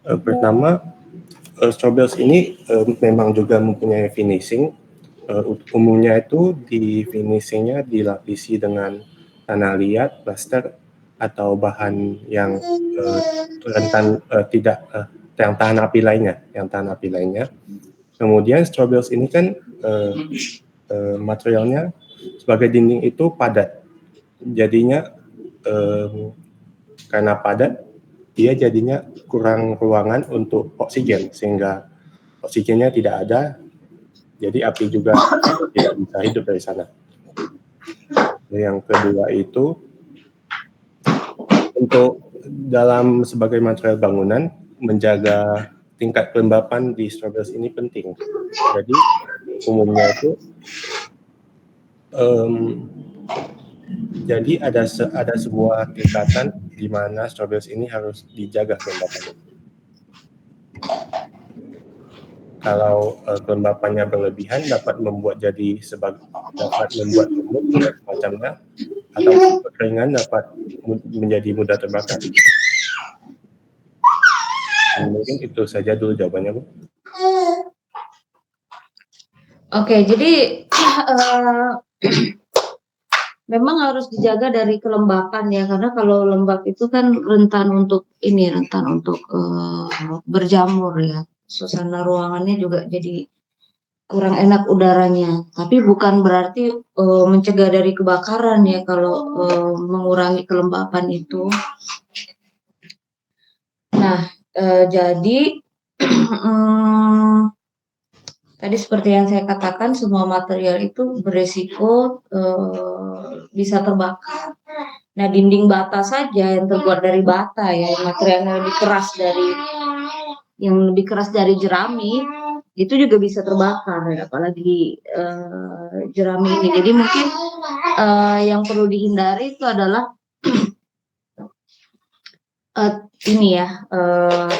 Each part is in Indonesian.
Pertama, straw bales ini memang juga mempunyai finishing. Umumnya itu di finishingnya dilapisi dengan tanah liat, plaster, atau bahan yang rentan yang tahan api lainnya. Kemudian straw bales ini kan materialnya sebagai dinding itu padat, jadinya karena padat dia jadinya kurang ruangan untuk oksigen, sehingga oksigennya tidak ada, jadi api juga tidak bisa hidup dari sana. Yang kedua itu, untuk dalam sebagai material bangunan, menjaga tingkat kelembapan di straw bales ini penting. Jadi umumnya itu jadi ada sebuah tingkatan di mana straw bales ini harus dijaga kelembapannya. Kalau kelembapannya berlebihan dapat membuat lemut dan semacamnya, atau kekeringan dapat menjadi mudah terbakar. Mungkin itu saja dulu jawabannya, Bu. Oke, jadi memang harus dijaga dari kelembapan ya, karena kalau lembab itu kan rentan untuk berjamur ya. Suasana ruangannya juga jadi kurang enak udaranya. Tapi bukan berarti mencegah dari kebakaran ya kalau mengurangi kelembapan itu. Nah, jadi tadi seperti yang saya katakan, semua material itu beresiko bisa terbakar. Nah, dinding bata saja yang terbuat dari bata ya, material yang lebih keras dari jerami, itu juga bisa terbakar ya, apalagi jerami ini. Jadi mungkin yang perlu dihindari itu adalah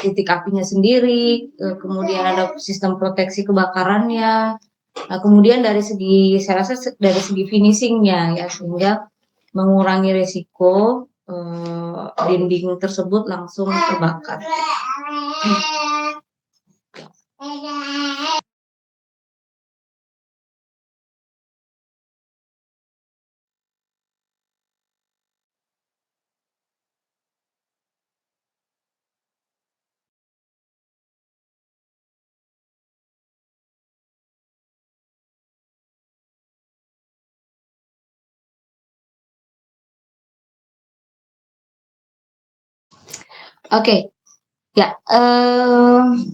titik apinya sendiri, kemudian ada sistem proteksi kebakarannya. Nah, kemudian saya rasa dari segi finishingnya ya, sehingga mengurangi risiko dinding tersebut langsung terbakar. Oke. Ya,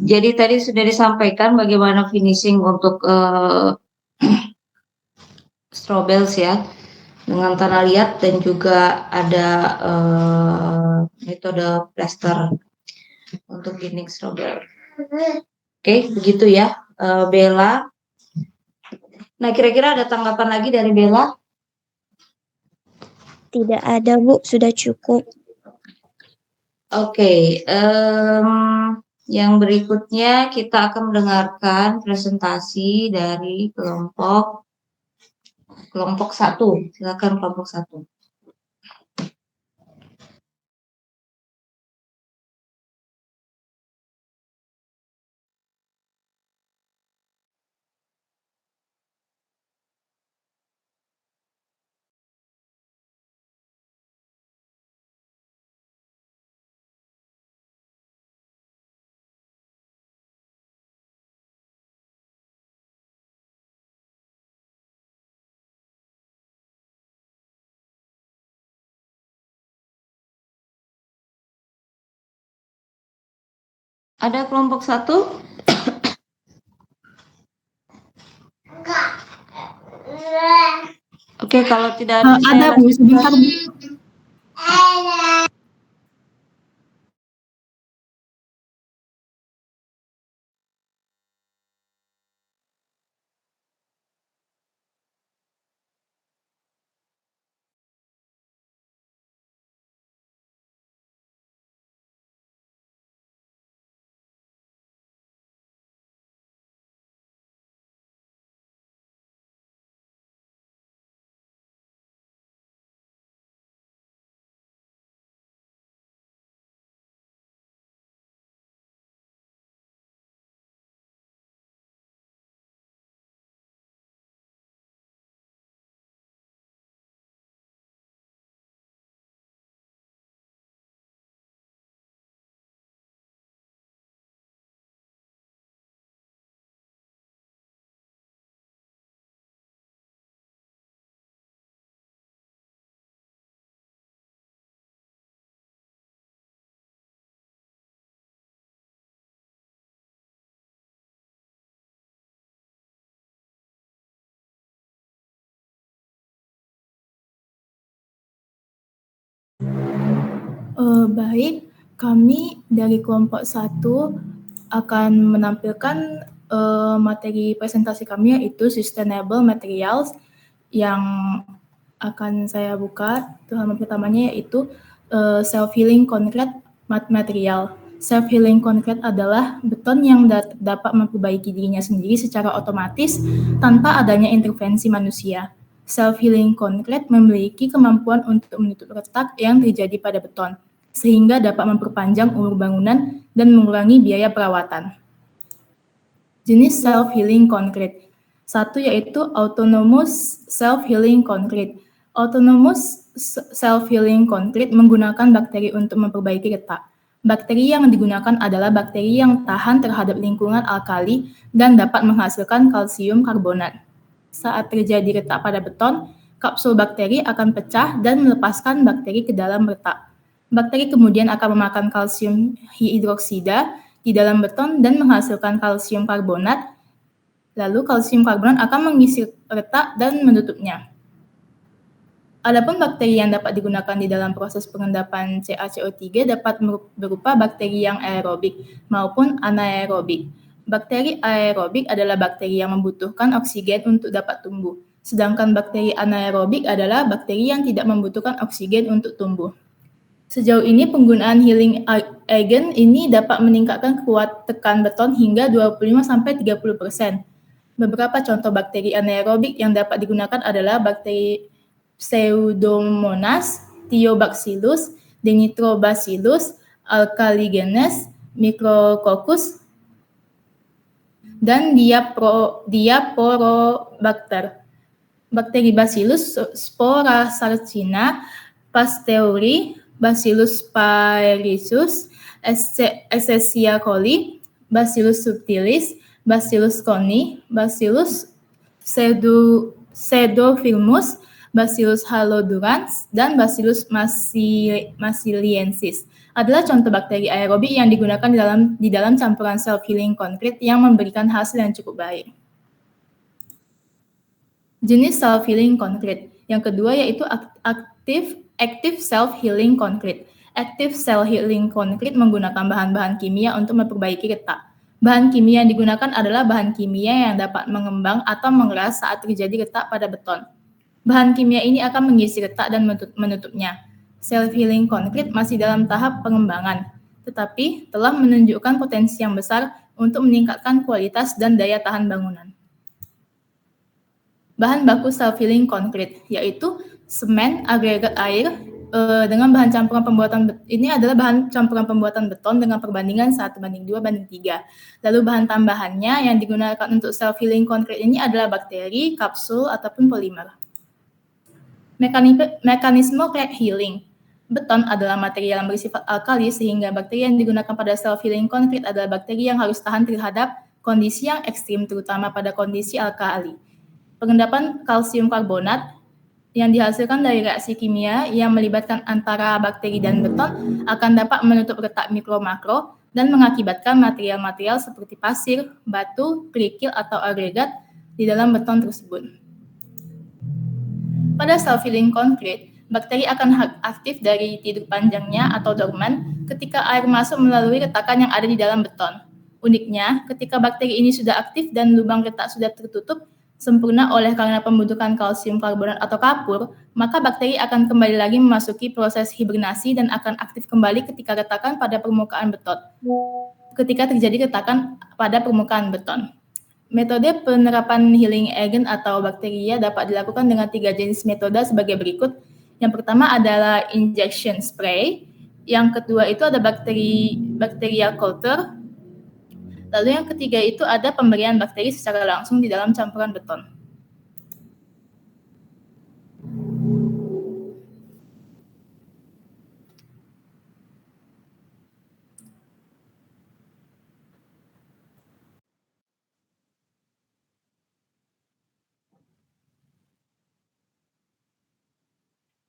jadi tadi sudah disampaikan bagaimana finishing untuk straw bales ya, dengan tanah liat dan juga ada metode plaster untuk dinding straw bales. Oke, begitu ya, Bella. Nah, kira-kira ada tanggapan lagi dari Bella? Tidak ada, Bu, sudah cukup. Oke, yang berikutnya kita akan mendengarkan presentasi dari kelompok 1. Silakan kelompok 1. Ada kelompok 1? Oke, kalau tidak ada, ada Bu, sebentar Bu. Baik, kami dari kelompok 1 akan menampilkan materi presentasi kami, yaitu Sustainable Materials, yang akan saya buka. Halaman pertamanya yaitu Self-Healing Concrete Material. Self-healing concrete adalah beton yang dapat memperbaiki dirinya sendiri secara otomatis tanpa adanya intervensi manusia. Self-healing concrete memiliki kemampuan untuk menutup retak yang terjadi pada beton, sehingga dapat memperpanjang umur bangunan dan mengurangi biaya perawatan. Jenis self-healing concrete. Satu yaitu autonomous self-healing concrete. Autonomous self-healing concrete menggunakan bakteri untuk memperbaiki retak. Bakteri yang digunakan adalah bakteri yang tahan terhadap lingkungan alkali dan dapat menghasilkan kalsium karbonat. Saat terjadi retak pada beton, kapsul bakteri akan pecah dan melepaskan bakteri ke dalam retak. Bakteri kemudian akan memakan kalsium hidroksida di dalam beton dan menghasilkan kalsium karbonat. Lalu kalsium karbonat akan mengisi retak dan menutupnya. Adapun bakteri yang dapat digunakan di dalam proses pengendapan CaCO3 dapat berupa bakteri yang aerobik maupun anaerobik. Bakteri aerobik adalah bakteri yang membutuhkan oksigen untuk dapat tumbuh, sedangkan bakteri anaerobik adalah bakteri yang tidak membutuhkan oksigen untuk tumbuh. Sejauh ini penggunaan healing agent ini dapat meningkatkan kuat tekan beton hingga 25-30%. Beberapa contoh bakteri anaerobik yang dapat digunakan adalah bakteri Pseudomonas, Thiobacillus, Denitrobacillus, Alkaligenes, Micrococcus, dan Diaporobacter. Bakteri Bacillus Spora-Sarcina, Pasteuri, Bacillus phaeolus, Escherichia coli, Bacillus subtilis, Bacillus coni, Bacillus pseudofilmus, Bacillus halodurans, dan Bacillus massiliensis adalah contoh bakteri aerobik yang digunakan di dalam campuran self-healing concrete yang memberikan hasil yang cukup baik. Jenis self-healing concrete. Yang kedua yaitu active self-healing concrete. Active self-healing concrete menggunakan bahan-bahan kimia untuk memperbaiki retak. Bahan kimia yang digunakan adalah bahan kimia yang dapat mengembang atau mengeras saat terjadi retak pada beton. Bahan kimia ini akan mengisi retak dan menutupnya. Self-healing concrete masih dalam tahap pengembangan, tetapi telah menunjukkan potensi yang besar untuk meningkatkan kualitas dan daya tahan bangunan. Bahan baku self-healing concrete yaitu semen, agregat air, dengan bahan campuran pembuatan ini adalah bahan campuran pembuatan beton dengan perbandingan 1:2:3. Lalu bahan tambahannya yang digunakan untuk self-healing concrete ini adalah bakteri, kapsul, ataupun polimer. Mekanisme crack healing. Beton adalah material yang bersifat alkali sehingga bakteri yang digunakan pada self-healing concrete adalah bakteri yang harus tahan terhadap kondisi yang ekstrim, terutama pada kondisi alkali. Pengendapan kalsium karbonat yang dihasilkan dari reaksi kimia yang melibatkan antara bakteri dan beton akan dapat menutup retak mikro-makro dan mengakibatkan material-material seperti pasir, batu, kerikil, atau agregat di dalam beton tersebut. Pada self-healing concrete, bakteri akan aktif dari tidur panjangnya atau dorman ketika air masuk melalui retakan yang ada di dalam beton. Uniknya, ketika bakteri ini sudah aktif dan lubang retak sudah tertutup sempurna oleh karena pembentukan kalsium karbonat atau kapur, maka bakteri akan kembali lagi memasuki proses hibernasi dan akan aktif kembali ketika retakan pada permukaan beton. Ketika terjadi retakan pada permukaan beton. Metode penerapan healing agent atau bakteria dapat dilakukan dengan 3 jenis metode sebagai berikut. Yang pertama adalah injection spray, yang kedua itu ada bacterial culture, lalu yang ketiga itu ada pemberian bakteri secara langsung di dalam campuran beton.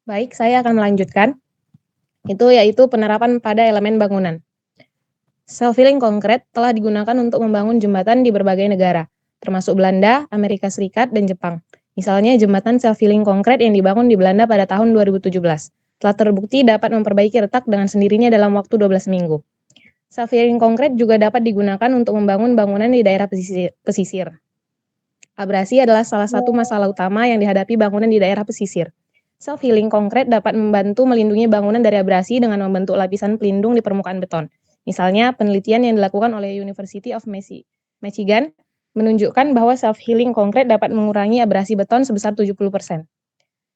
Baik, saya akan melanjutkan. Yaitu penerapan pada elemen bangunan. Self-healing concrete telah digunakan untuk membangun jembatan di berbagai negara, termasuk Belanda, Amerika Serikat, dan Jepang. Misalnya jembatan self-healing concrete yang dibangun di Belanda pada tahun 2017. telah terbukti dapat memperbaiki retak dengan sendirinya dalam waktu 12 minggu. Self-healing konkret juga dapat digunakan untuk membangun bangunan di daerah pesisir. Abrasi adalah salah satu masalah utama yang dihadapi bangunan di daerah pesisir. Self-healing konkret dapat membantu melindungi bangunan dari abrasi dengan membentuk lapisan pelindung di permukaan beton. Misalnya, penelitian yang dilakukan oleh University of Michigan menunjukkan bahwa self-healing konkret dapat mengurangi abrasi beton sebesar 70%.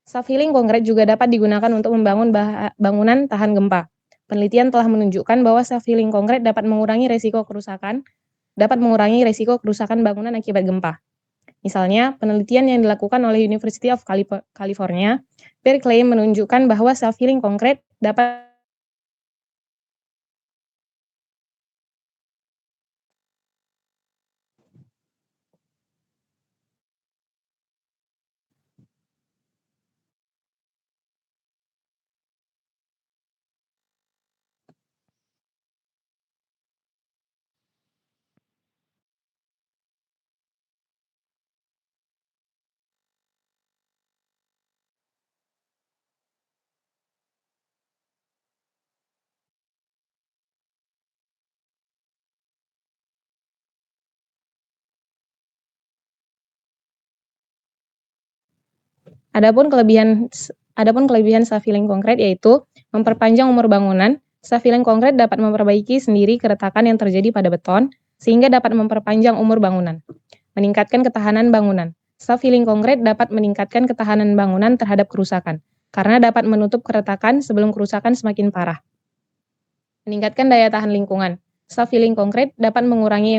Self-healing konkret juga dapat digunakan untuk membangun bangunan tahan gempa. Penelitian telah menunjukkan bahwa self-healing konkret dapat mengurangi resiko kerusakan bangunan akibat gempa. Misalnya, penelitian yang dilakukan oleh University of California, Berkeley menunjukkan bahwa self-healing konkret dapat Adapun kelebihan self-healing konkret yaitu memperpanjang umur bangunan. Self-healing konkret dapat memperbaiki sendiri keretakan yang terjadi pada beton sehingga dapat memperpanjang umur bangunan. Meningkatkan ketahanan bangunan. Self-healing konkret dapat meningkatkan ketahanan bangunan terhadap kerusakan karena dapat menutup keretakan sebelum kerusakan semakin parah. Meningkatkan daya tahan lingkungan. Self-healing konkret dapat mengurangi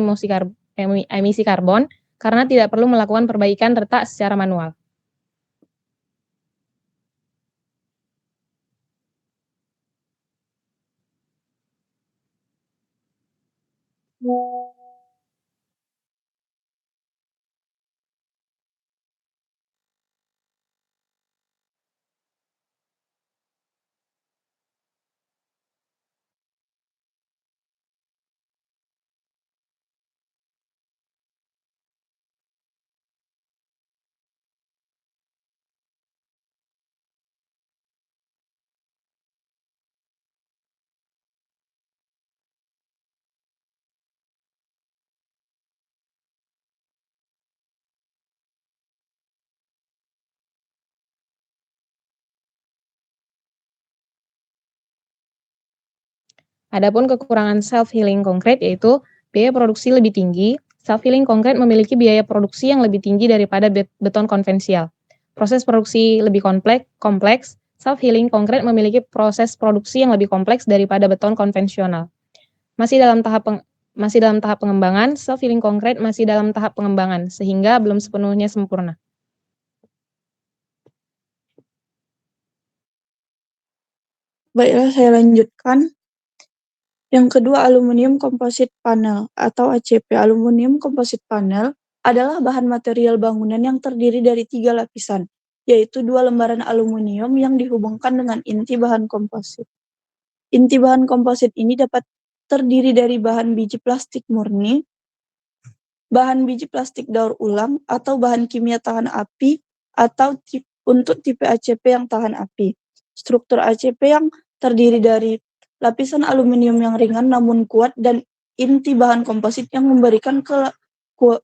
emisi karbon karena tidak perlu melakukan perbaikan retak secara manual. Adapun kekurangan self-healing konkret yaitu biaya produksi lebih tinggi. Self-healing konkret memiliki biaya produksi yang lebih tinggi daripada beton konvensional. Proses produksi lebih kompleks. Self-healing konkret memiliki proses produksi yang lebih kompleks daripada beton konvensional. Masih dalam tahap pengembangan, self-healing konkret masih dalam tahap pengembangan sehingga belum sepenuhnya sempurna. Baiklah, saya lanjutkan. Yang kedua, aluminium composite panel atau ACP. Aluminium composite panel adalah bahan material bangunan yang terdiri dari 3 lapisan, yaitu 2 lembaran aluminium yang dihubungkan dengan inti bahan komposit. Inti bahan komposit ini dapat terdiri dari bahan biji plastik murni, bahan biji plastik daur ulang, atau bahan kimia tahan api atau untuk tipe ACP yang tahan api. Struktur ACP yang terdiri dari lapisan aluminium yang ringan namun kuat dan inti bahan komposit yang memberikan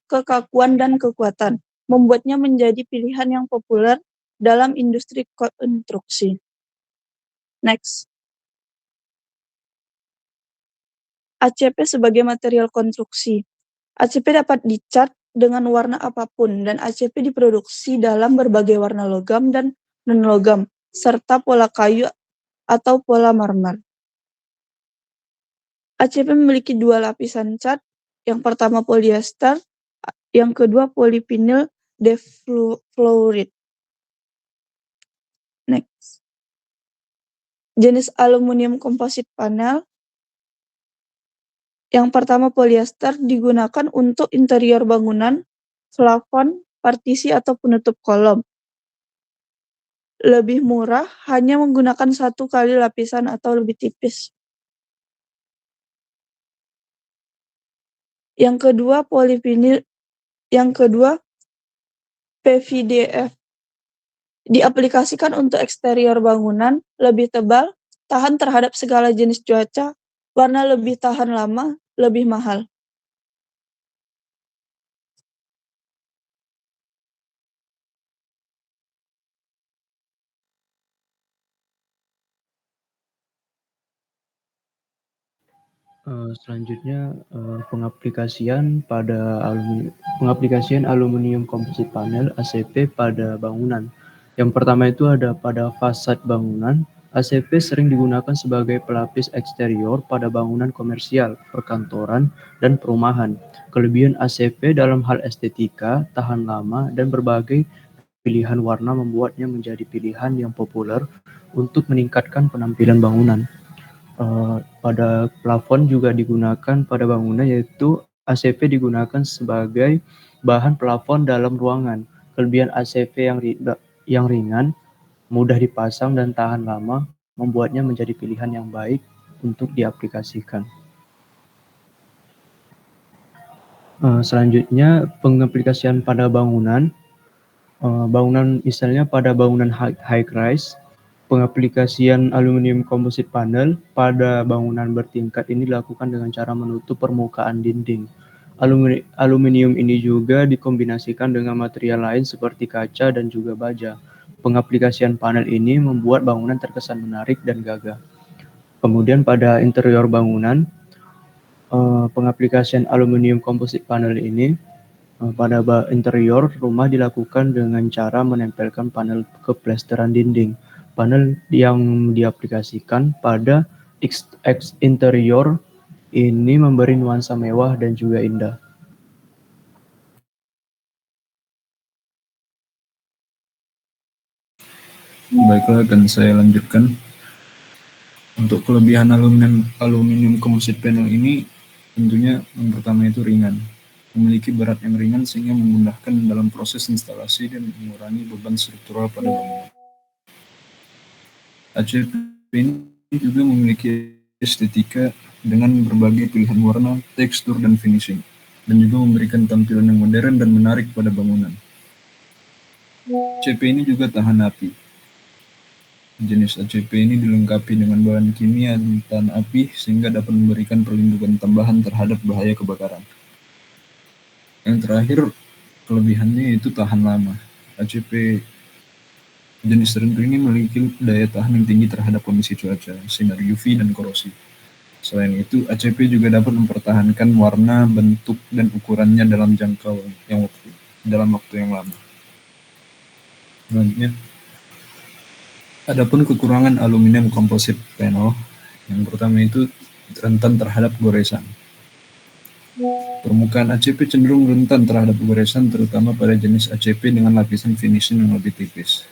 kekakuan dan kekuatan, membuatnya menjadi pilihan yang populer dalam industri konstruksi. Next. ACP sebagai material konstruksi. ACP dapat dicat dengan warna apapun dan ACP diproduksi dalam berbagai warna logam dan non-logam, serta pola kayu atau pola marmer. ACP memiliki 2 lapisan cat, yang pertama polyester, yang kedua polyvinyl defluoride. Next. Jenis aluminium composite panel. Yang pertama polyester digunakan untuk interior bangunan, plafon, partisi atau penutup kolom. Lebih murah, hanya menggunakan 1 kali lapisan atau lebih tipis. Yang kedua PVDF diaplikasikan untuk eksterior bangunan, lebih tebal, tahan terhadap segala jenis cuaca, warna lebih tahan lama, lebih mahal. Selanjutnya pengaplikasian aluminium composite panel (ACP) pada bangunan. Yang pertama itu ada pada fasad bangunan. ACP sering digunakan sebagai pelapis eksterior pada bangunan komersial, perkantoran, dan perumahan. Kelebihan ACP dalam hal estetika, tahan lama, dan berbagai pilihan warna membuatnya menjadi pilihan yang populer untuk meningkatkan penampilan bangunan. Pada plafon juga digunakan pada bangunan, yaitu ACP digunakan sebagai bahan plafon dalam ruangan. Kelebihan ACP yang ringan, mudah dipasang dan tahan lama membuatnya menjadi pilihan yang baik untuk diaplikasikan. Selanjutnya pengaplikasian pada bangunan. Misalnya pada bangunan high rise, pengaplikasian aluminium composite panel pada bangunan bertingkat ini dilakukan dengan cara menutup permukaan dinding. Aluminium ini juga dikombinasikan dengan material lain seperti kaca dan juga baja. Pengaplikasian panel ini membuat bangunan terkesan menarik dan gagah. Kemudian pada interior bangunan, pengaplikasian aluminium composite panel ini pada interior rumah dilakukan dengan cara menempelkan panel keplesteran dinding. Panel yang diaplikasikan pada interior ini memberi nuansa mewah dan juga indah. Baiklah, akan saya lanjutkan. Untuk kelebihan aluminium composite panel ini tentunya yang pertama itu ringan. Memiliki berat yang ringan sehingga memudahkan dalam proses instalasi dan mengurangi beban struktural pada bangunan. ACP ini juga memiliki estetika dengan berbagai pilihan warna, tekstur, dan finishing, dan juga memberikan tampilan yang modern dan menarik pada bangunan. ACP ini juga tahan api. Jenis ACP ini dilengkapi dengan bahan kimia tahan api sehingga dapat memberikan perlindungan tambahan terhadap bahaya kebakaran. Yang terakhir, kelebihannya itu tahan lama. ACP jenis tertentu ini memiliki daya tahan yang tinggi terhadap kondisi cuaca, sinar UV, dan korosi. Selain itu, ACP juga dapat mempertahankan warna, bentuk, dan ukurannya dalam waktu yang lama. Selanjutnya, adapun kekurangan aluminium composite panel, yang pertama itu rentan terhadap goresan. Permukaan ACP cenderung rentan terhadap goresan, terutama pada jenis ACP dengan lapisan finishing yang lebih tipis.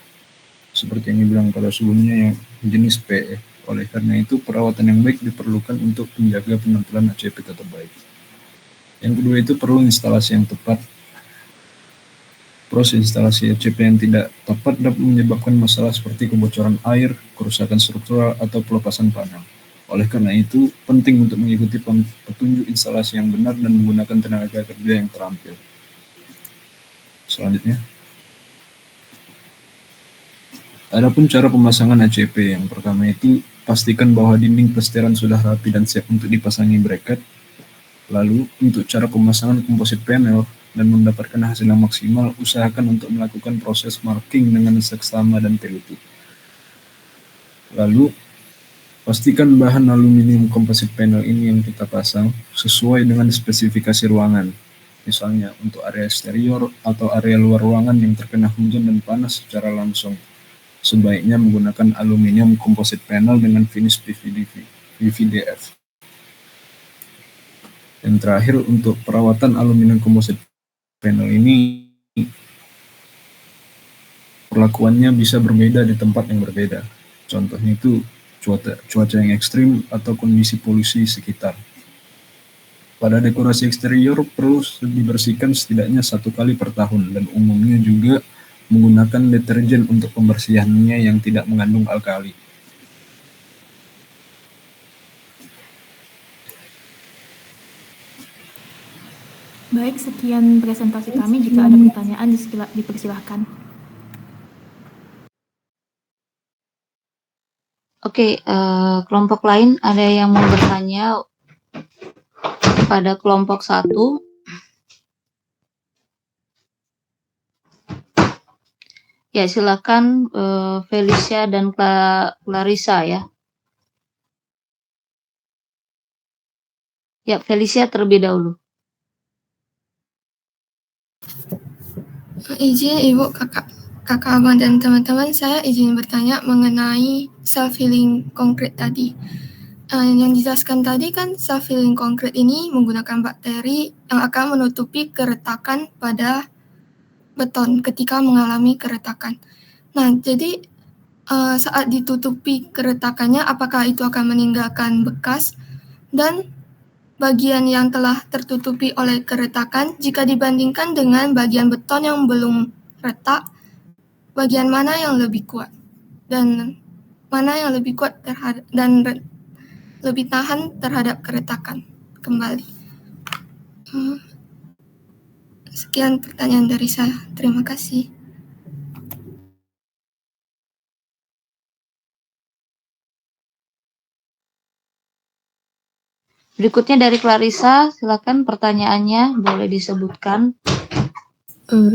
Seperti yang dibilang pada sebelumnya, yang jenis PE. Oleh karena itu, perawatan yang baik diperlukan untuk menjaga penampilan ACP tetap baik. Yang kedua itu perlu instalasi yang tepat. Proses instalasi ACP yang tidak tepat dapat menyebabkan masalah seperti kebocoran air, kerusakan struktural, atau pelepasan panel. Oleh karena itu, penting untuk mengikuti petunjuk instalasi yang benar dan menggunakan tenaga kerja yang terampil. Selanjutnya, adapun cara pemasangan ACP, yang pertama itu pastikan bahwa dinding plesteran sudah rapi dan siap untuk dipasangi bracket. Lalu, untuk cara pemasangan composite panel dan mendapatkan hasil yang maksimal, usahakan untuk melakukan proses marking dengan seksama dan teliti. Lalu, pastikan bahan aluminium composite panel ini yang kita pasang sesuai dengan spesifikasi ruangan. Misalnya, untuk area eksterior atau area luar ruangan yang terkena hujan dan panas secara langsung, sebaiknya menggunakan aluminium composite panel dengan finish PVDF. Dan terakhir, untuk perawatan aluminium composite panel ini, perlakuannya bisa berbeda di tempat yang berbeda. Contohnya itu cuaca yang ekstrim atau kondisi polusi sekitar. Pada dekorasi eksterior perlu dibersihkan setidaknya 1 kali per tahun, dan umumnya juga menggunakan deterjen untuk pembersihannya yang tidak mengandung alkali. Baik, sekian presentasi kami. Jika ada pertanyaan, dipersilahkan. Oke, kelompok lain ada yang mau bertanya pada kelompok 1? Ya, silakan Felicia dan Clarissa ya. Ya, Felicia terlebih dahulu. Izin Ibu, kakak abang dan teman-teman, saya izin bertanya mengenai self-healing konkret tadi. Yang dijelaskan tadi kan self-healing konkret ini menggunakan bakteri yang akan menutupi keretakan pada beton ketika mengalami keretakan. Nah, jadi saat ditutupi keretakannya, apakah itu akan meninggalkan bekas, dan bagian yang telah tertutupi oleh keretakan jika dibandingkan dengan bagian beton yang belum retak, bagian mana yang lebih kuat dan mana yang lebih kuat dan lebih tahan terhadap keretakan kembali. Sekian pertanyaan dari saya. Terima kasih. Berikutnya dari Clarissa, silakan pertanyaannya boleh disebutkan.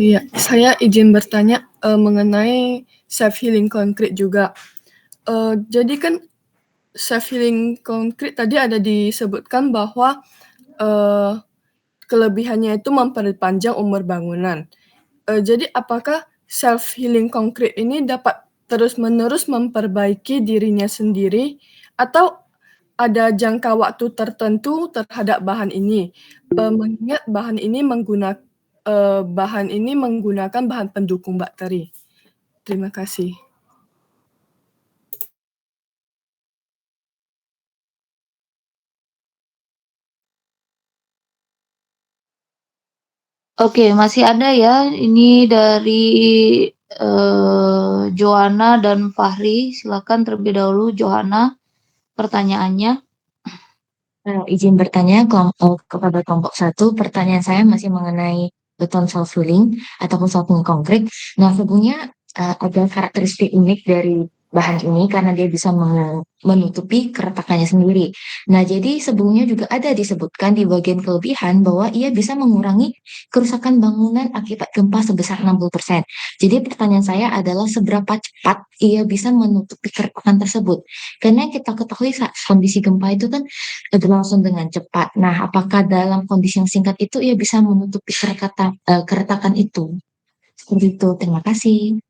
Ya, saya izin bertanya mengenai self-healing konkret juga. Jadi kan self-healing konkret tadi ada disebutkan bahwa kelebihannya itu memperpanjang umur bangunan. Jadi apakah self-healing konkret ini dapat terus-menerus memperbaiki dirinya sendiri atau ada jangka waktu tertentu terhadap bahan ini? Mengingat bahan ini menggunakan bahan pendukung bakteri. Terima kasih. Oke, masih ada ya. Ini dari Johanna dan Fahri. Silakan terlebih dahulu Johanna pertanyaannya. Izin bertanya kepada kelompok 1, pertanyaan saya masih mengenai beton self-healing ataupun self-healing konkret. Nah, sebenarnya ada karakteristik unik dari bahan ini karena dia bisa menutupi keretakannya sendiri. Nah, jadi sebelumnya juga ada disebutkan di bagian kelebihan bahwa ia bisa mengurangi kerusakan bangunan akibat gempa sebesar 60%. Jadi pertanyaan saya adalah seberapa cepat ia bisa menutupi keretakan tersebut. Karena kita ketahui saat kondisi gempa itu kan berlangsung dengan cepat. Nah, apakah dalam kondisi yang singkat itu ia bisa menutupi keretakan itu? Seperti itu. Terima kasih.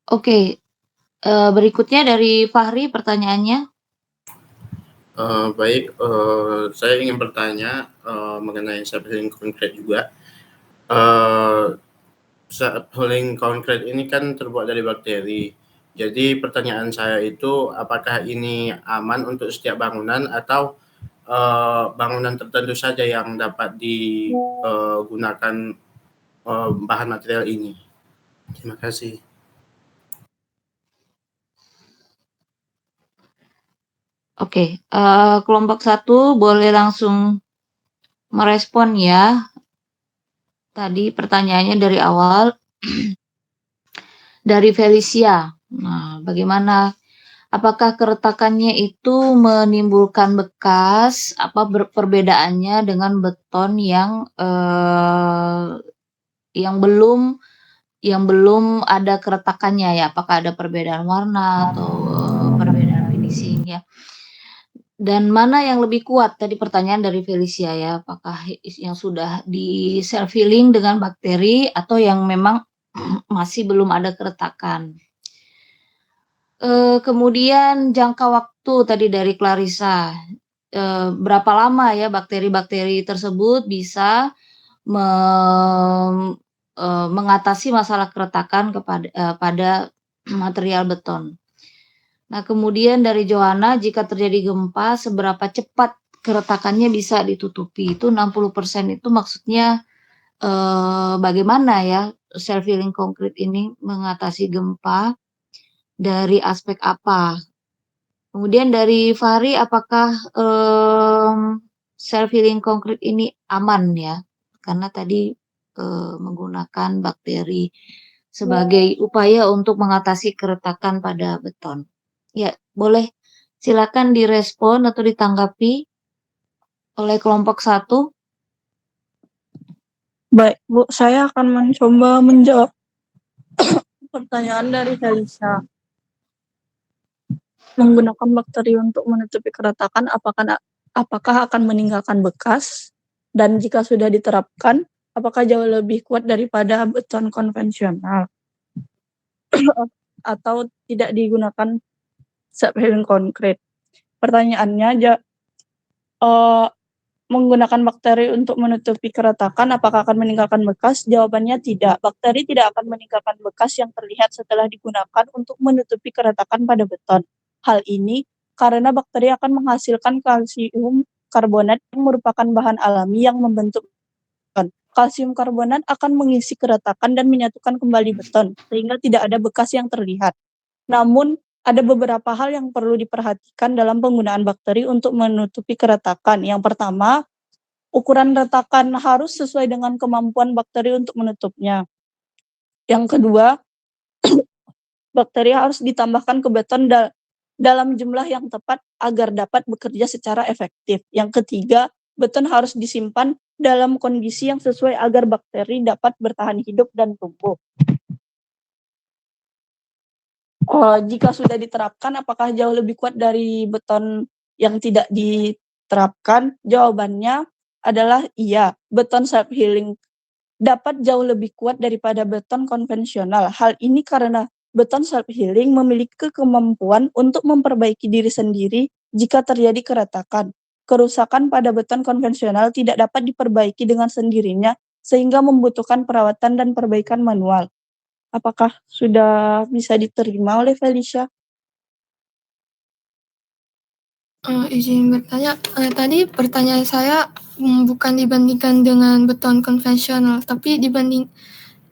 Oke, berikutnya dari Fahri pertanyaannya. Baik, saya ingin bertanya mengenai self-healing konkret juga. Self-healing konkret ini kan terbuat dari bakteri. Jadi pertanyaan saya itu apakah ini aman untuk setiap bangunan atau bangunan tertentu saja yang dapat digunakan bahan material ini? Terima kasih. Oke, kelompok 1 boleh langsung merespon ya. Tadi pertanyaannya dari awal dari Felicia. Nah, bagaimana? Apakah keretakannya itu menimbulkan bekas? Apa perbedaannya dengan beton yang belum ada keretakannya ya? Apakah ada perbedaan warna atau perbedaan finishing ya? Dan mana yang lebih kuat? Tadi pertanyaan dari Felicia ya, apakah yang sudah di self healing dengan bakteri atau yang memang masih belum ada keretakan? Kemudian jangka waktu tadi dari Clarissa, berapa lama ya bakteri-bakteri tersebut bisa mengatasi masalah keretakan pada material beton. Nah, kemudian dari Johanna, jika terjadi gempa, seberapa cepat keretakannya bisa ditutupi? Itu 60% itu maksudnya bagaimana ya self-healing konkret ini mengatasi gempa, dari aspek apa? Kemudian dari Fahri, apakah self-healing konkret ini aman ya? Karena tadi menggunakan bakteri sebagai upaya untuk mengatasi keretakan pada beton. Ya, boleh silakan direspon atau ditanggapi oleh kelompok 1. Baik, Bu, saya akan mencoba menjawab pertanyaan dari Felisa. Menggunakan bakteri untuk menutupi keretakan, apakah akan meninggalkan bekas? Dan jika sudah diterapkan, apakah jauh lebih kuat daripada beton konvensional? Atau tidak digunakan self-healing concrete? Pertanyaannya, menggunakan bakteri untuk menutupi keretakan, apakah akan meninggalkan bekas? Jawabannya tidak. Bakteri tidak akan meninggalkan bekas yang terlihat setelah digunakan untuk menutupi keretakan pada beton. Hal ini karena bakteri akan menghasilkan kalsium karbonat yang merupakan bahan alami yang membentuk beton. Kalsium karbonat akan mengisi keretakan dan menyatukan kembali beton, sehingga tidak ada bekas yang terlihat. Namun, ada beberapa hal yang perlu diperhatikan dalam penggunaan bakteri untuk menutupi keretakan. Yang pertama, ukuran retakan harus sesuai dengan kemampuan bakteri untuk menutupnya. Yang kedua, bakteri harus ditambahkan ke beton dalam jumlah yang tepat agar dapat bekerja secara efektif. Yang ketiga, beton harus disimpan dalam kondisi yang sesuai agar bakteri dapat bertahan hidup dan tumbuh. Jika sudah diterapkan, apakah jauh lebih kuat dari beton yang tidak diterapkan? Jawabannya adalah iya. Beton self-healing dapat jauh lebih kuat daripada beton konvensional. Hal ini karena beton self-healing memiliki kemampuan untuk memperbaiki diri sendiri jika terjadi keretakan. Kerusakan pada beton konvensional tidak dapat diperbaiki dengan sendirinya, sehingga membutuhkan perawatan dan perbaikan manual. Apakah sudah bisa diterima oleh Felicia? Izin bertanya, tadi pertanyaan saya bukan dibandingkan dengan beton konvensional, tapi dibanding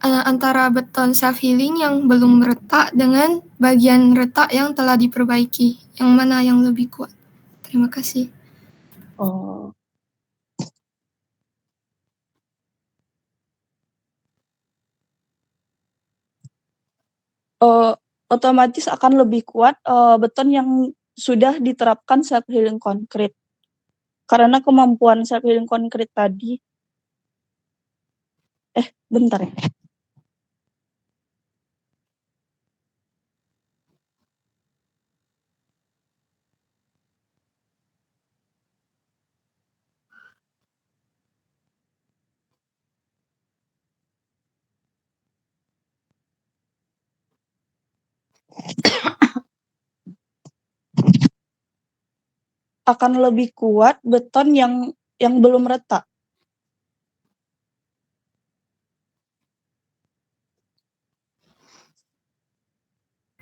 antara beton self-healing yang belum retak dengan bagian retak yang telah diperbaiki. Yang mana yang lebih kuat? Terima kasih. Otomatis akan lebih kuat beton yang sudah diterapkan self-healing concrete. Karena kemampuan self-healing concrete tadi, bentar ya. Akan lebih kuat beton yang belum retak.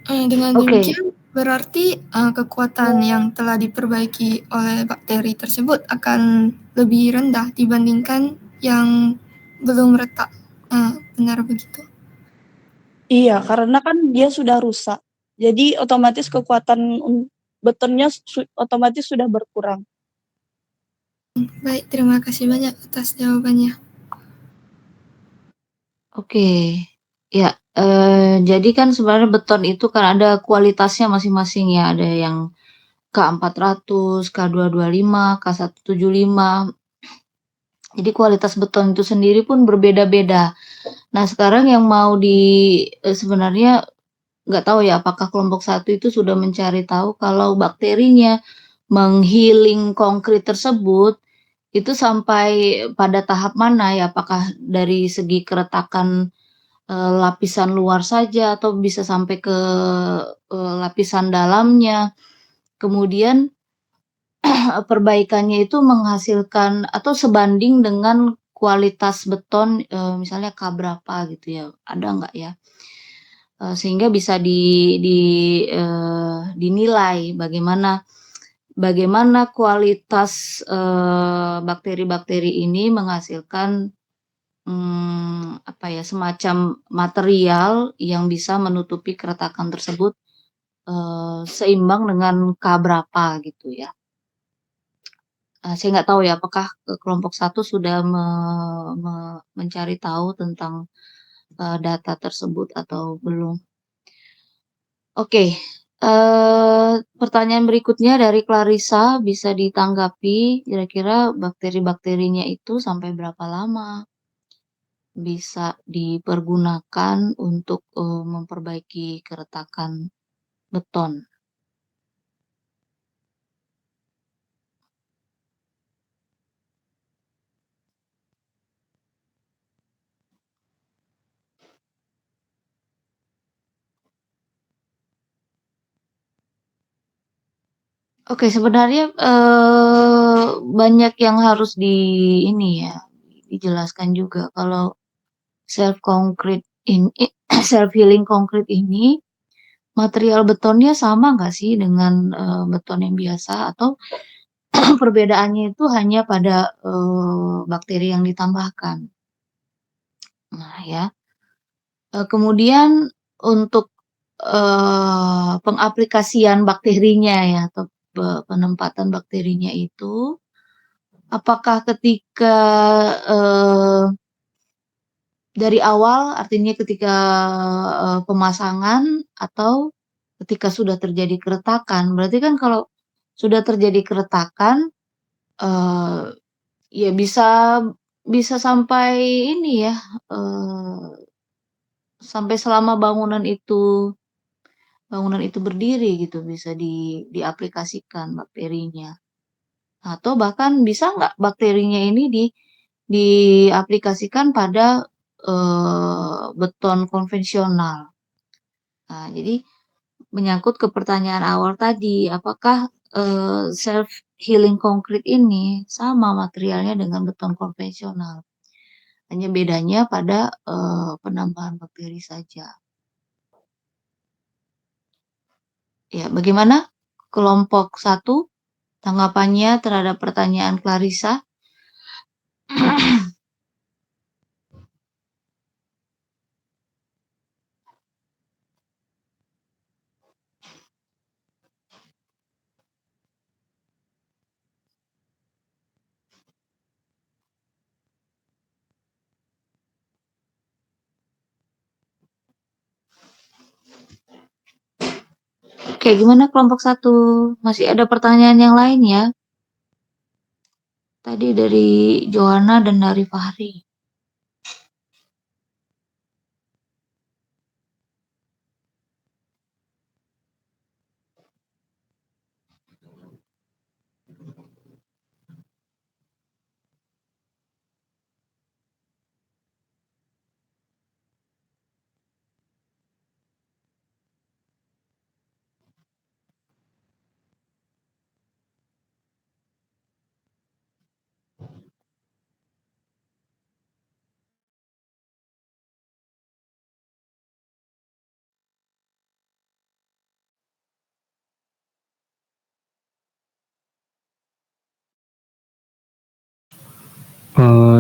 Dengan demikian berarti kekuatan yang telah diperbaiki oleh bakteri tersebut akan lebih rendah dibandingkan yang belum retak. Benar begitu? Iya, karena kan dia sudah rusak. Jadi otomatis kekuatan betonnya otomatis sudah berkurang. Baik, terima kasih banyak atas jawabannya. Oke, ya, jadi kan sebenarnya beton itu kan ada kualitasnya masing-masing ya, ada yang K400, K225, K175. Jadi kualitas beton itu sendiri pun berbeda-beda. Nah, sekarang yang mau sebenarnya nggak tahu ya apakah kelompok 1 itu sudah mencari tahu kalau bakterinya menghealing konkrit tersebut itu sampai pada tahap mana ya? Apakah dari segi keretakan lapisan luar saja atau bisa sampai ke lapisan dalamnya? Kemudian perbaikannya itu menghasilkan atau sebanding dengan kualitas beton misalnya K berapa gitu ya, ada nggak ya? Sehingga bisa dinilai bagaimana kualitas bakteri-bakteri ini menghasilkan semacam material yang bisa menutupi keretakan tersebut seimbang dengan K berapa gitu ya. Saya nggak tahu ya apakah kelompok 1 sudah mencari tahu tentang data tersebut atau belum. Oke, pertanyaan berikutnya dari Clarissa, bisa ditanggapi kira-kira bakteri-bakterinya itu sampai berapa lama bisa dipergunakan untuk memperbaiki keretakan beton. Oke, sebenarnya banyak yang harus dijelaskan juga kalau self concrete ini self healing concrete ini material betonnya sama nggak sih dengan beton yang biasa, atau perbedaannya itu hanya pada bakteri yang ditambahkan. Nah ya, kemudian untuk pengaplikasian bakterinya ya, atau penempatan bakterinya itu, apakah ketika dari awal, artinya ketika pemasangan, atau ketika sudah terjadi keretakan? Berarti kan kalau sudah terjadi keretakan, ya bisa sampai ini ya, sampai selama bangunan itu berdiri gitu, bisa diaplikasikan bakterinya. Atau bahkan bisa nggak bakterinya ini diaplikasikan pada beton konvensional. Nah, jadi menyangkut ke pertanyaan awal tadi, apakah self healing concrete ini sama materialnya dengan beton konvensional? Hanya bedanya pada penambahan bakteri saja. Ya, bagaimana kelompok 1 tanggapannya terhadap pertanyaan Clarissa? Oke, gimana kelompok 1? Masih ada pertanyaan yang lain ya? Tadi dari Johanna dan dari Fahri.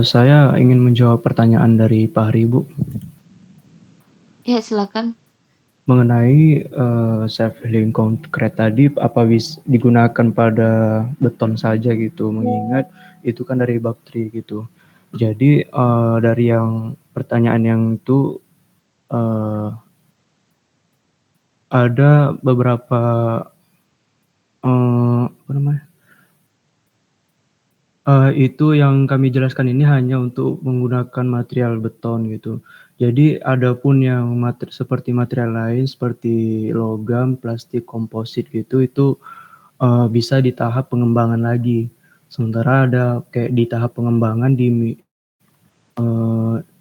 Saya ingin menjawab pertanyaan dari Fahri, Bu. Ya, silakan. Mengenai self healing concrete tadi, apa digunakan pada beton saja gitu, mengingat itu kan dari bakteri gitu. Jadi dari yang pertanyaan yang itu ada beberapa apa namanya? Itu yang kami jelaskan ini hanya untuk menggunakan material beton gitu. Jadi adapun yang seperti material lain seperti logam, plastik, komposit gitu, itu bisa di tahap pengembangan lagi. Sementara ada kayak di tahap pengembangan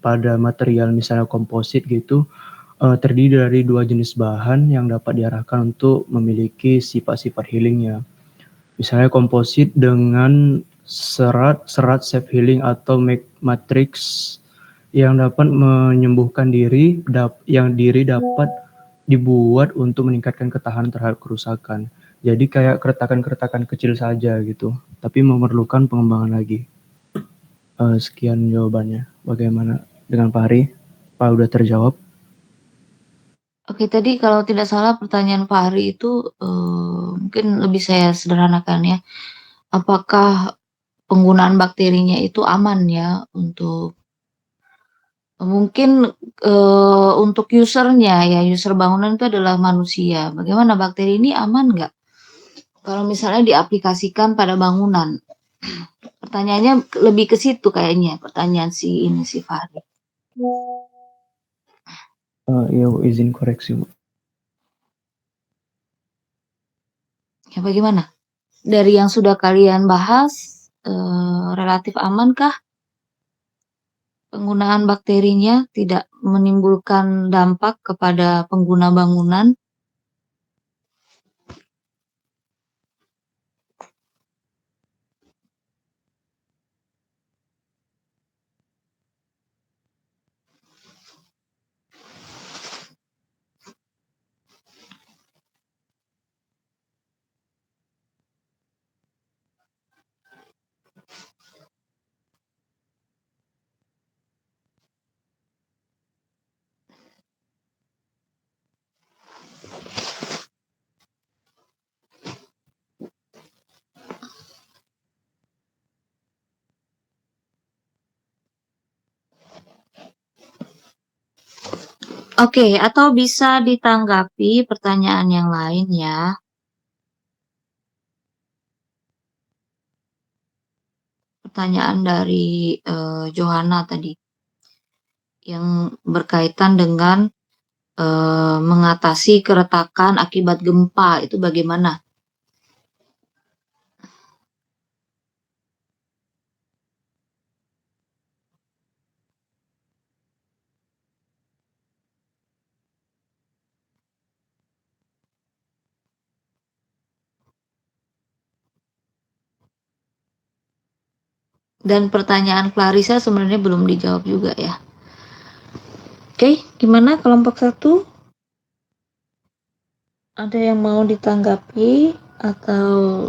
pada material misalnya komposit gitu, terdiri dari 2 jenis bahan yang dapat diarahkan untuk memiliki sifat-sifat healingnya. Misalnya komposit dengan serat self healing atau matrix yang dapat menyembuhkan diri, yang dapat dibuat untuk meningkatkan ketahanan terhadap kerusakan. Jadi kayak keretakan-keretakan kecil saja gitu, tapi memerlukan pengembangan lagi. Sekian jawabannya. Bagaimana dengan Pak Hari? Pak udah terjawab? Oke, tadi kalau tidak salah pertanyaan Pak Hari itu mungkin lebih saya sederhanakan ya. Apakah penggunaan bakterinya itu aman ya untuk Mungkin untuk usernya ya, user bangunan itu adalah manusia. Bagaimana bakteri ini aman nggak kalau misalnya diaplikasikan pada bangunan? Pertanyaannya lebih ke situ kayaknya, pertanyaan si Fahri. Iya Bu, izin koreksi Bu. Ya bagaimana? Dari yang sudah kalian bahas, relatif amankah penggunaan bakterinya, tidak menimbulkan dampak kepada pengguna bangunan? Oke, atau bisa ditanggapi pertanyaan yang lain ya. Pertanyaan dari Johanna tadi yang berkaitan dengan mengatasi keretakan akibat gempa itu bagaimana? Dan pertanyaan Clarissa sebenarnya belum dijawab juga ya. Oke, gimana kelompok 1? Ada yang mau ditanggapi atau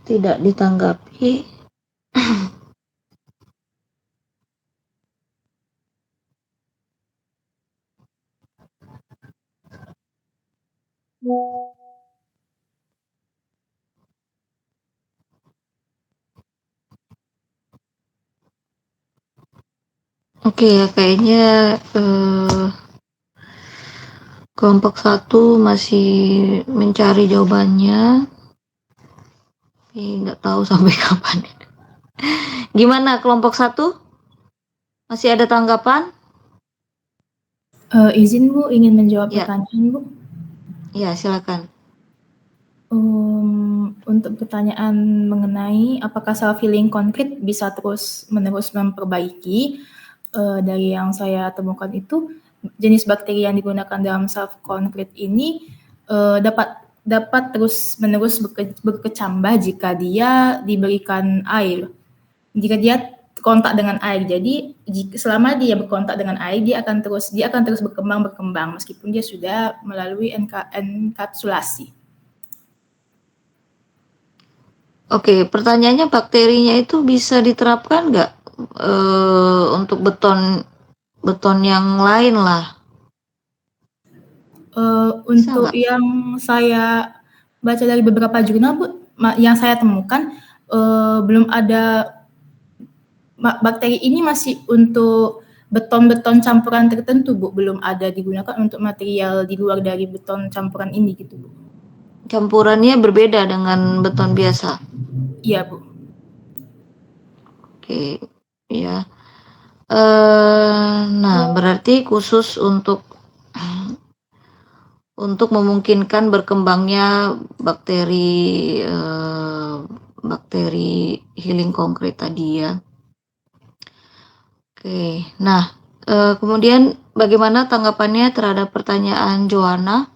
tidak ditanggapi? Oke ya, kayaknya kelompok 1 masih mencari jawabannya. Tapi nggak tahu sampai kapan. Gimana kelompok 1? Masih ada tanggapan? Izin Bu, ingin menjawab pertanyaan Bu. Ya, silakan. Untuk pertanyaan mengenai apakah self-healing konkret bisa terus-menerus memperbaiki, dari yang saya temukan itu, jenis bakteri yang digunakan dalam self-concrete ini dapat terus-menerus berkecambah jika dia diberikan air. Jika dia kontak dengan air, jadi selama dia berkontak dengan air, dia akan terus berkembang meskipun dia sudah melalui enkapsulasi. Oke, pertanyaannya bakterinya itu bisa diterapkan nggak untuk beton yang lain lah? Untuk yang saya baca dari beberapa jurnal Bu, yang saya temukan belum ada bakteri ini masih untuk beton-beton campuran tertentu Bu, belum ada digunakan untuk material di luar dari beton campuran ini gitu Bu. Campurannya berbeda dengan beton biasa? Iya Bu. Oke, ya. Nah, berarti khusus untuk memungkinkan berkembangnya bakteri healing konkret tadi ya. Oke, nah kemudian bagaimana tanggapannya terhadap pertanyaan Johanna?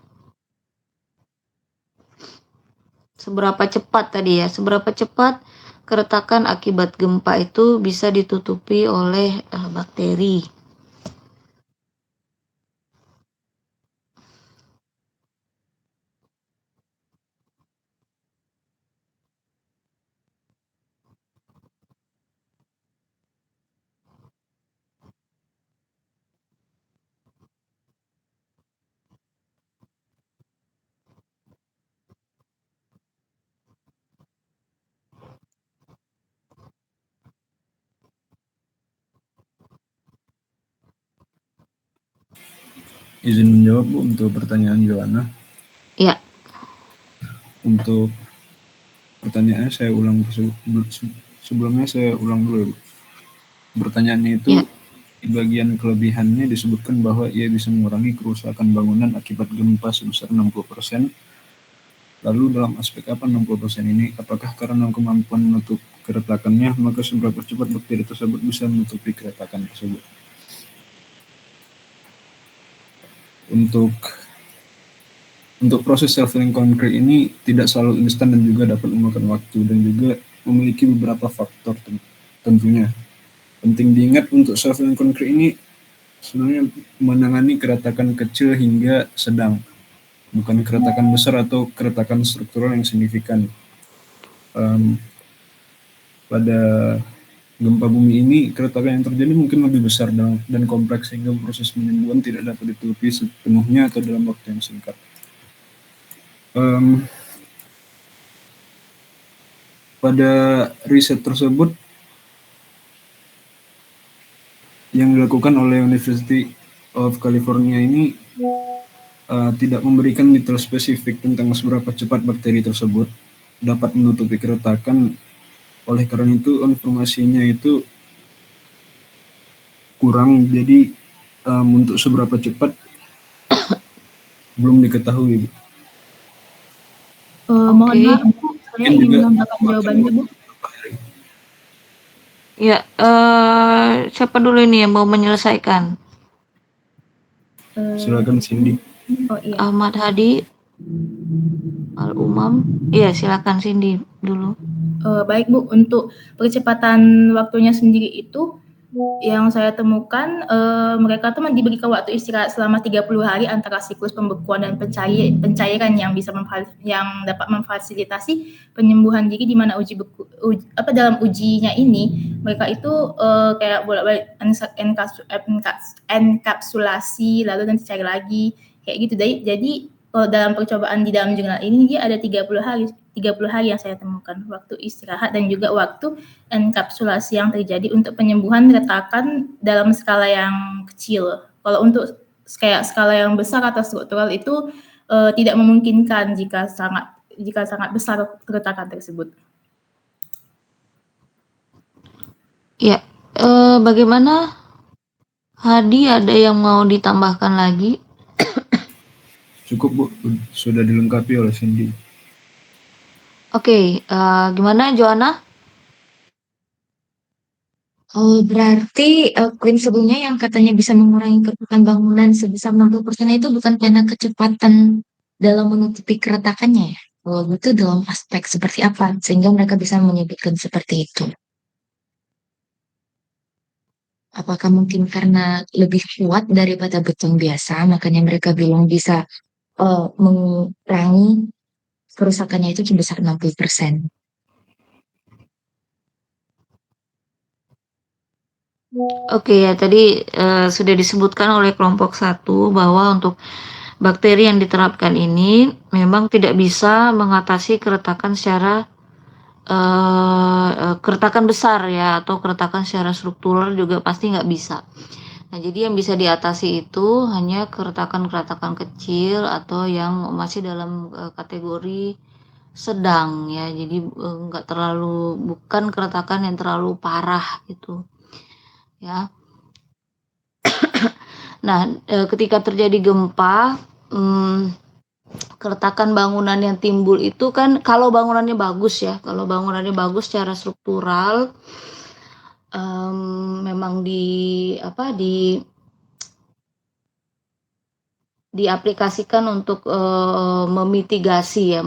Seberapa cepat tadi ya, seberapa cepat keretakan akibat gempa itu bisa ditutupi oleh bakteri? Izin menjawab Bu untuk pertanyaan Joanna. Iya. Untuk pertanyaannya saya ulang sebelumnya saya ulang dulu ya, Bu. Pertanyaannya itu di bagian kelebihannya disebutkan bahwa ia bisa mengurangi kerusakan bangunan akibat gempa sebesar 60%. Lalu dalam aspek apa 60% ini? Apakah karena kemampuan menutup keretakannya, maka seberapa cepat bakteri tersebut bisa menutupi keretakan tersebut? Untuk proses self-healing concrete ini tidak selalu instan dan juga dapat memakan waktu dan juga memiliki beberapa faktor tentunya. Penting diingat untuk self-healing concrete ini sebenarnya menangani keretakan kecil hingga sedang, bukan keretakan besar atau keretakan struktural yang signifikan. Pada gempa bumi ini, keretakan yang terjadi mungkin lebih besar dan kompleks sehingga proses penyembuhan tidak dapat ditutupi sepenuhnya atau dalam waktu yang singkat. Pada riset tersebut yang dilakukan oleh University of California ini tidak memberikan detail spesifik tentang seberapa cepat bakteri tersebut dapat menutupi keretakan. Oleh karena itu informasinya itu kurang, jadi untuk seberapa cepat belum diketahui. Mohon maaf Bu, saya ingin menambahkan jawabannya Bu. Ya, siapa dulu ini yang mau menyelesaikan? Silakan Cindy. Oh iya. Ahmad Hadi, Al-Umam. Iya, silakan Cindy dulu. Baik Bu, untuk percepatan waktunya sendiri itu yang saya temukan mereka tuh diberikan waktu istirahat selama 30 hari antara siklus pembekuan dan pencairan yang bisa yang dapat memfasilitasi penyembuhan diri, di mana dalam ujinya ini mereka itu kayak bolak-balik enkapsulasi lalu nanti cari lagi kayak gitu. Jadi kalau dalam percobaan di dalam jurnal ini dia ada 30 hari yang saya temukan waktu istirahat dan juga waktu enkapsulasi yang terjadi untuk penyembuhan retakan dalam skala yang kecil. Kalau untuk kayak skala yang besar atau struktural itu tidak memungkinkan jika sangat besar retakan tersebut. Ya, bagaimana Hadi, ada yang mau ditambahkan lagi? Cukup Bu, sudah dilengkapi oleh Cindy. Oke, gimana Joanna? Berarti klaim sebelumnya yang katanya bisa mengurangi keretakan bangunan sebesar 60% itu bukan karena kecepatan dalam menutupi keretakannya ya? Kalau itu dalam aspek seperti apa sehingga mereka bisa menyebutkan seperti itu? Apakah mungkin karena lebih kuat daripada beton biasa, makanya mereka bilang bisa mengurangi kerusakannya itu sebesar 60%? Oke ya, tadi sudah disebutkan oleh kelompok 1 bahwa untuk bakteri yang diterapkan ini memang tidak bisa mengatasi keretakan secara keretakan besar ya, atau keretakan secara struktural juga pasti nggak bisa. Nah, jadi yang bisa diatasi itu hanya keretakan-keretakan kecil atau yang masih dalam kategori sedang ya, jadi bukan keretakan yang terlalu parah gitu ya. Nah, ketika terjadi gempa, keretakan bangunan yang timbul itu kan kalau bangunannya bagus ya, kalau bangunannya bagus secara struktural, memang diaplikasikan untuk memitigasi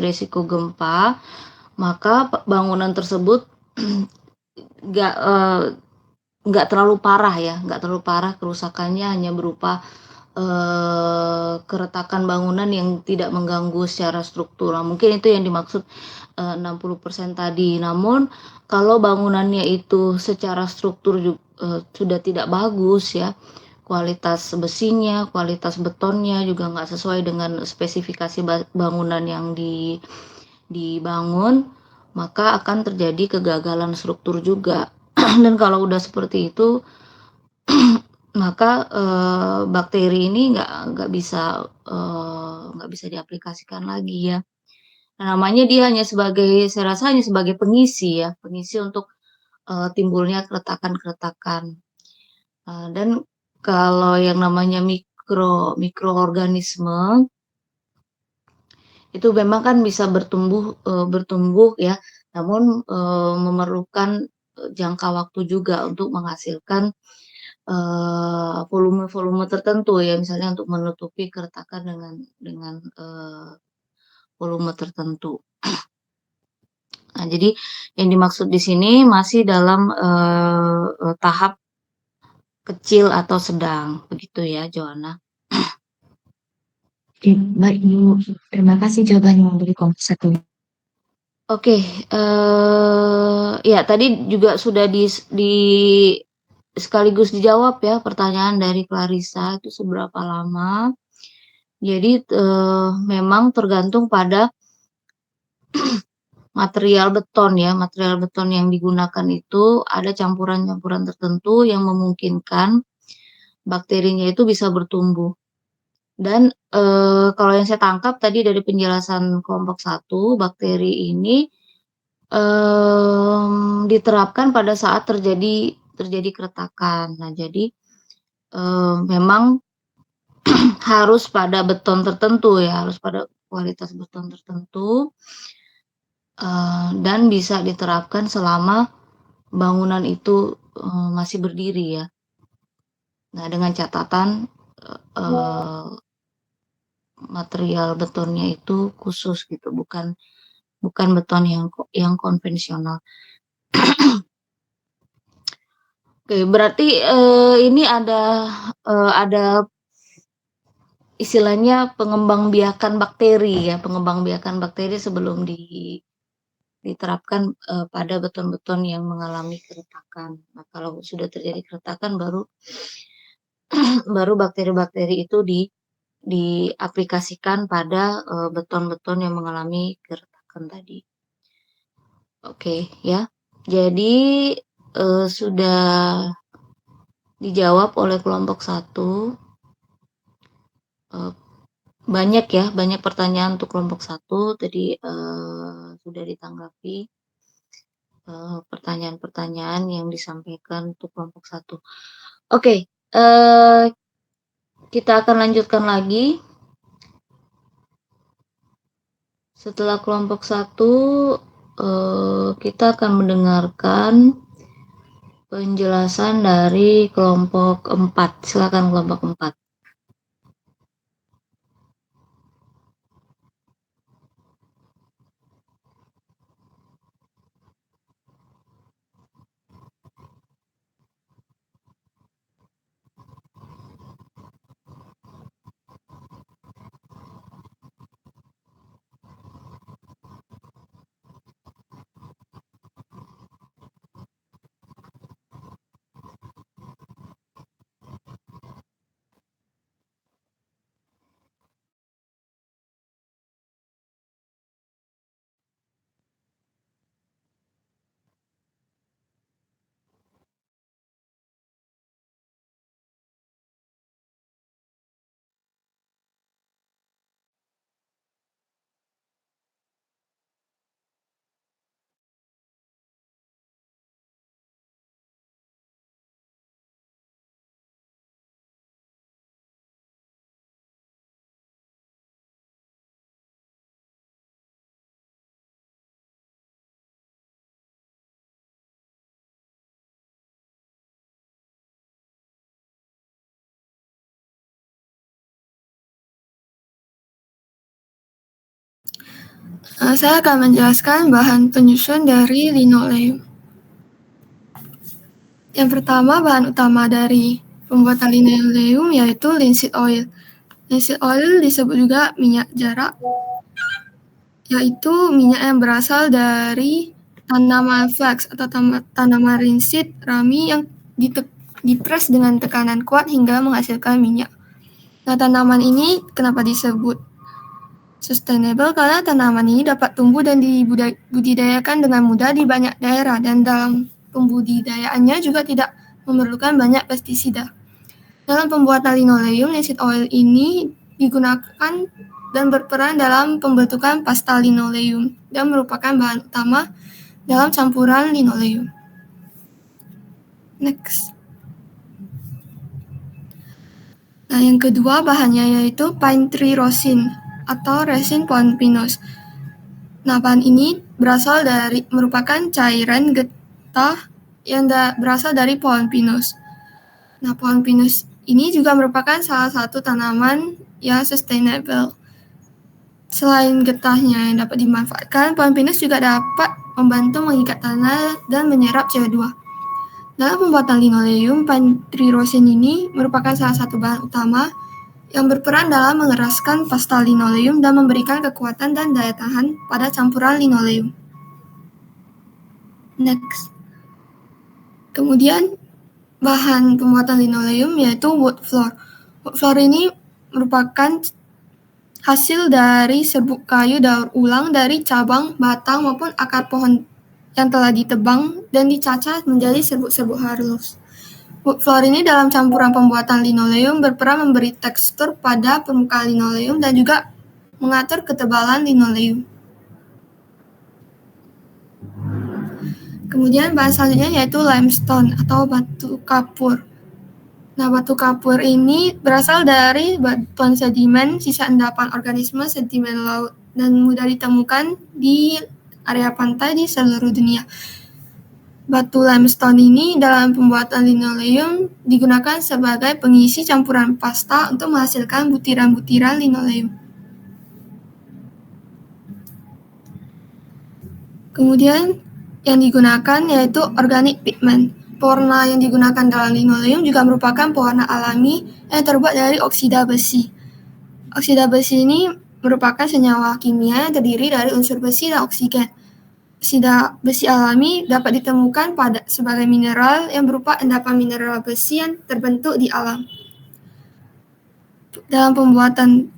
resiko gempa, maka bangunan tersebut nggak terlalu parah ya, nggak terlalu parah kerusakannya, hanya berupa keretakan bangunan yang tidak mengganggu secara struktural. Mungkin itu yang dimaksud 60% tadi. Namun kalau bangunannya itu secara struktur sudah tidak bagus ya, kualitas besinya, kualitas betonnya juga nggak sesuai dengan spesifikasi bangunan yang dibangun, maka akan terjadi kegagalan struktur juga. Dan kalau udah seperti itu maka bakteri ini nggak bisa diaplikasikan lagi ya. Nah, namanya dia hanya sebagai, saya rasa hanya sebagai pengisi ya, pengisi untuk timbulnya keretakan-keretakan. Dan kalau yang namanya mikroorganisme itu memang kan bisa bertumbuh ya, namun memerlukan jangka waktu juga untuk menghasilkan volume-volume tertentu ya, misalnya untuk menutupi keretakan dengan volume tertentu. Nah, jadi yang dimaksud di sini masih dalam tahap kecil atau sedang, begitu ya, Joanna. Oke, baik Bu. Terima kasih jawabannya dari kelompok 1. Oke, ya tadi juga sudah sekaligus dijawab ya pertanyaan dari Clarissa, itu seberapa lama. Jadi memang tergantung pada material beton ya, material beton yang digunakan itu ada campuran-campuran tertentu yang memungkinkan bakterinya itu bisa bertumbuh. Dan kalau yang saya tangkap tadi dari penjelasan kelompok 1, bakteri ini diterapkan pada saat terjadi keretakan. Nah, jadi memang harus pada beton tertentu ya, harus pada kualitas beton tertentu, dan bisa diterapkan selama bangunan itu masih berdiri ya. Nah, dengan catatan material betonnya itu khusus gitu, bukan beton yang konvensional. Oke, berarti ini ada istilahnya pengembangbiakan bakteri ya, pengembangbiakan bakteri sebelum diterapkan pada beton-beton yang mengalami keretakan. Nah, kalau sudah terjadi keretakan baru bakteri-bakteri itu diaplikasikan pada beton-beton yang mengalami keretakan tadi. Oke ya, jadi sudah dijawab oleh kelompok 1. Banyak ya, banyak pertanyaan untuk kelompok 1 tadi sudah ditanggapi pertanyaan-pertanyaan yang disampaikan untuk kelompok 1. Oke, kita akan lanjutkan lagi. Setelah kelompok 1, kita akan mendengarkan penjelasan dari kelompok 4. Silakan kelompok 4. Saya akan menjelaskan bahan penyusun dari linoleum. Yang pertama, bahan utama dari pembuatan linoleum yaitu linseed oil. Linseed oil disebut juga minyak jarak, yaitu minyak yang berasal dari tanaman flax atau tanaman linseed rami yang dipres dengan tekanan kuat hingga menghasilkan minyak. Nah, tanaman ini kenapa disebut sustainable? Karena tanaman ini dapat tumbuh dan dibudidayakan dengan mudah di banyak daerah, dan dalam pembudidayaannya juga tidak memerlukan banyak pestisida. Dalam pembuatan linoleum, linseed oil ini digunakan dan berperan dalam pembentukan pasta linoleum dan merupakan bahan utama dalam campuran linoleum. Next. Nah, yang kedua bahannya yaitu pine tree rosin atau resin pohon pinus. Nah, bahan ini merupakan cairan getah yang berasal dari pohon pinus. Nah, pohon pinus ini juga merupakan salah satu tanaman yang sustainable. Selain getahnya yang dapat dimanfaatkan, pohon pinus juga dapat membantu mengikat tanah dan menyerap CO2. Dalam pembuatan linoleum, pine tree rosin ini merupakan salah satu bahan utama yang berperan dalam mengeraskan pasta linoleum dan memberikan kekuatan dan daya tahan pada campuran linoleum. Next. Kemudian bahan pembuatan linoleum yaitu wood floor. Wood floor ini merupakan hasil dari serbuk kayu daur ulang dari cabang, batang maupun akar pohon yang telah ditebang dan dicacah menjadi serbuk-serbuk halus. Wood floor ini dalam campuran pembuatan linoleum berperan memberi tekstur pada permukaan linoleum dan juga mengatur ketebalan linoleum. Kemudian bahan selanjutnya yaitu limestone atau batu kapur. Nah, batu kapur ini berasal dari batuan sedimen sisa endapan organisme sedimen laut dan mudah ditemukan di area pantai di seluruh dunia. Batu limestone ini dalam pembuatan linoleum digunakan sebagai pengisi campuran pasta untuk menghasilkan butiran-butiran linoleum. Kemudian yang digunakan yaitu organic pigment. Pewarna yang digunakan dalam linoleum juga merupakan pewarna alami yang terbuat dari oksida besi. Oksida besi ini merupakan senyawa kimia yang terdiri dari unsur besi dan oksigen. Oksida besi alami dapat ditemukan sebagai mineral yang berupa endapan mineral besi yang terbentuk di alam. Dalam pembuatan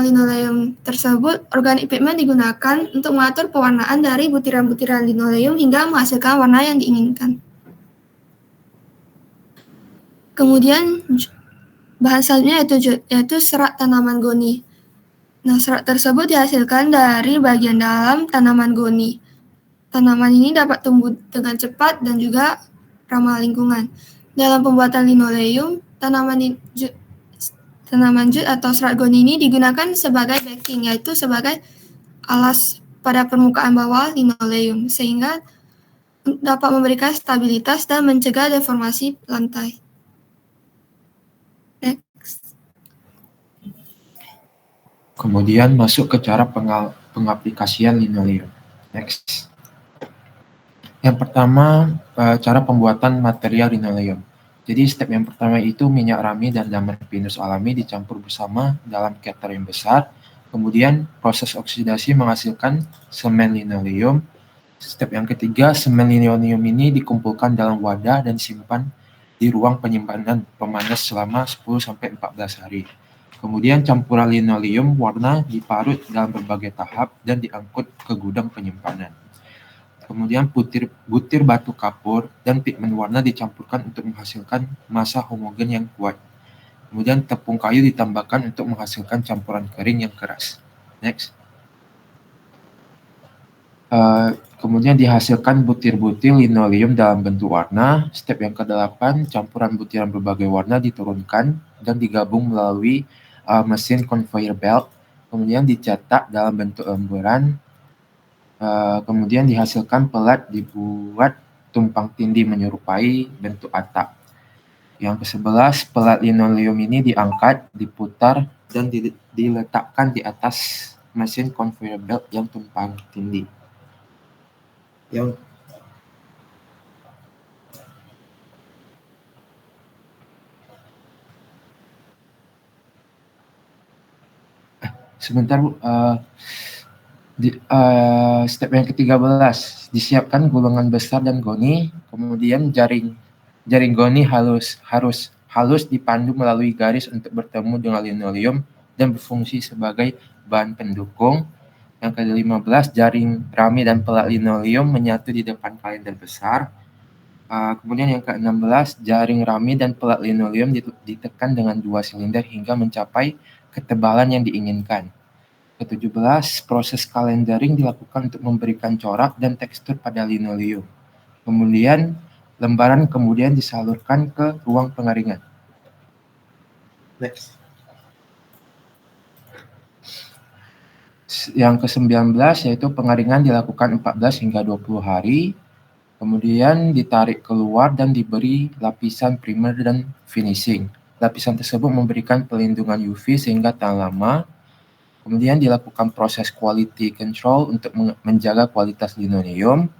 linoleum tersebut, organic pigment digunakan untuk mengatur pewarnaan dari butiran-butiran linoleum hingga menghasilkan warna yang diinginkan. Kemudian bahan selanjutnya yaitu serat tanaman goni. Nah, serat tersebut dihasilkan dari bagian dalam tanaman goni. Tanaman ini dapat tumbuh dengan cepat dan juga ramah lingkungan. Dalam pembuatan linoleum, tanaman jut atau serat goni ini digunakan sebagai backing, yaitu sebagai alas pada permukaan bawah linoleum, sehingga dapat memberikan stabilitas dan mencegah deformasi lantai. Kemudian masuk ke cara pengaplikasian linoleum. Next. Yang pertama, cara pembuatan material linoleum. Jadi step yang pertama itu minyak rami dan daman pinus alami dicampur bersama dalam keter yang besar. Kemudian proses oksidasi menghasilkan semen linoleum. Step yang ketiga, semen linoleum ini dikumpulkan dalam wadah dan disimpan di ruang penyimpanan pemanas selama 10-14 hari. Kemudian campuran linoleum warna diparut dalam berbagai tahap dan diangkut ke gudang penyimpanan. Kemudian butir batu kapur dan pigmen warna dicampurkan untuk menghasilkan massa homogen yang kuat. Kemudian tepung kayu ditambahkan untuk menghasilkan campuran kering yang keras. Next. Kemudian dihasilkan butir-butir linoleum dalam bentuk warna. Step yang ke-8, campuran butiran berbagai warna diturunkan dan digabung melalui mesin conveyor belt, kemudian dicetak dalam bentuk lemburan, kemudian dihasilkan pelat dibuat tumpang tindih menyerupai bentuk atap. Yang ke-11, pelat linoleum ini diangkat, diputar, dan diletakkan di atas mesin conveyor belt yang tumpang tindih. Step yang ke-13, disiapkan gulungan besar dan goni, kemudian jaring goni harus dipandu melalui garis untuk bertemu dengan linoleum dan berfungsi sebagai bahan pendukung. Yang ke-15, jaring rami dan pelat linoleum menyatu di depan kalender besar. Kemudian yang ke-16, jaring rami dan pelat linoleum ditekan dengan 2 silinder hingga mencapai ketebalan yang diinginkan. Ke-17, proses calendering dilakukan untuk memberikan corak dan tekstur pada linoleum. Kemudian, lembaran kemudian disalurkan ke ruang pengaringan. Next. Yang ke-19 yaitu pengaringan dilakukan 14 hingga 20 hari. Kemudian ditarik keluar dan diberi lapisan primer dan finishing. Lapisan tersebut memberikan pelindungan UV sehingga tahan lama. Kemudian dilakukan proses quality control untuk menjaga kualitas linoleum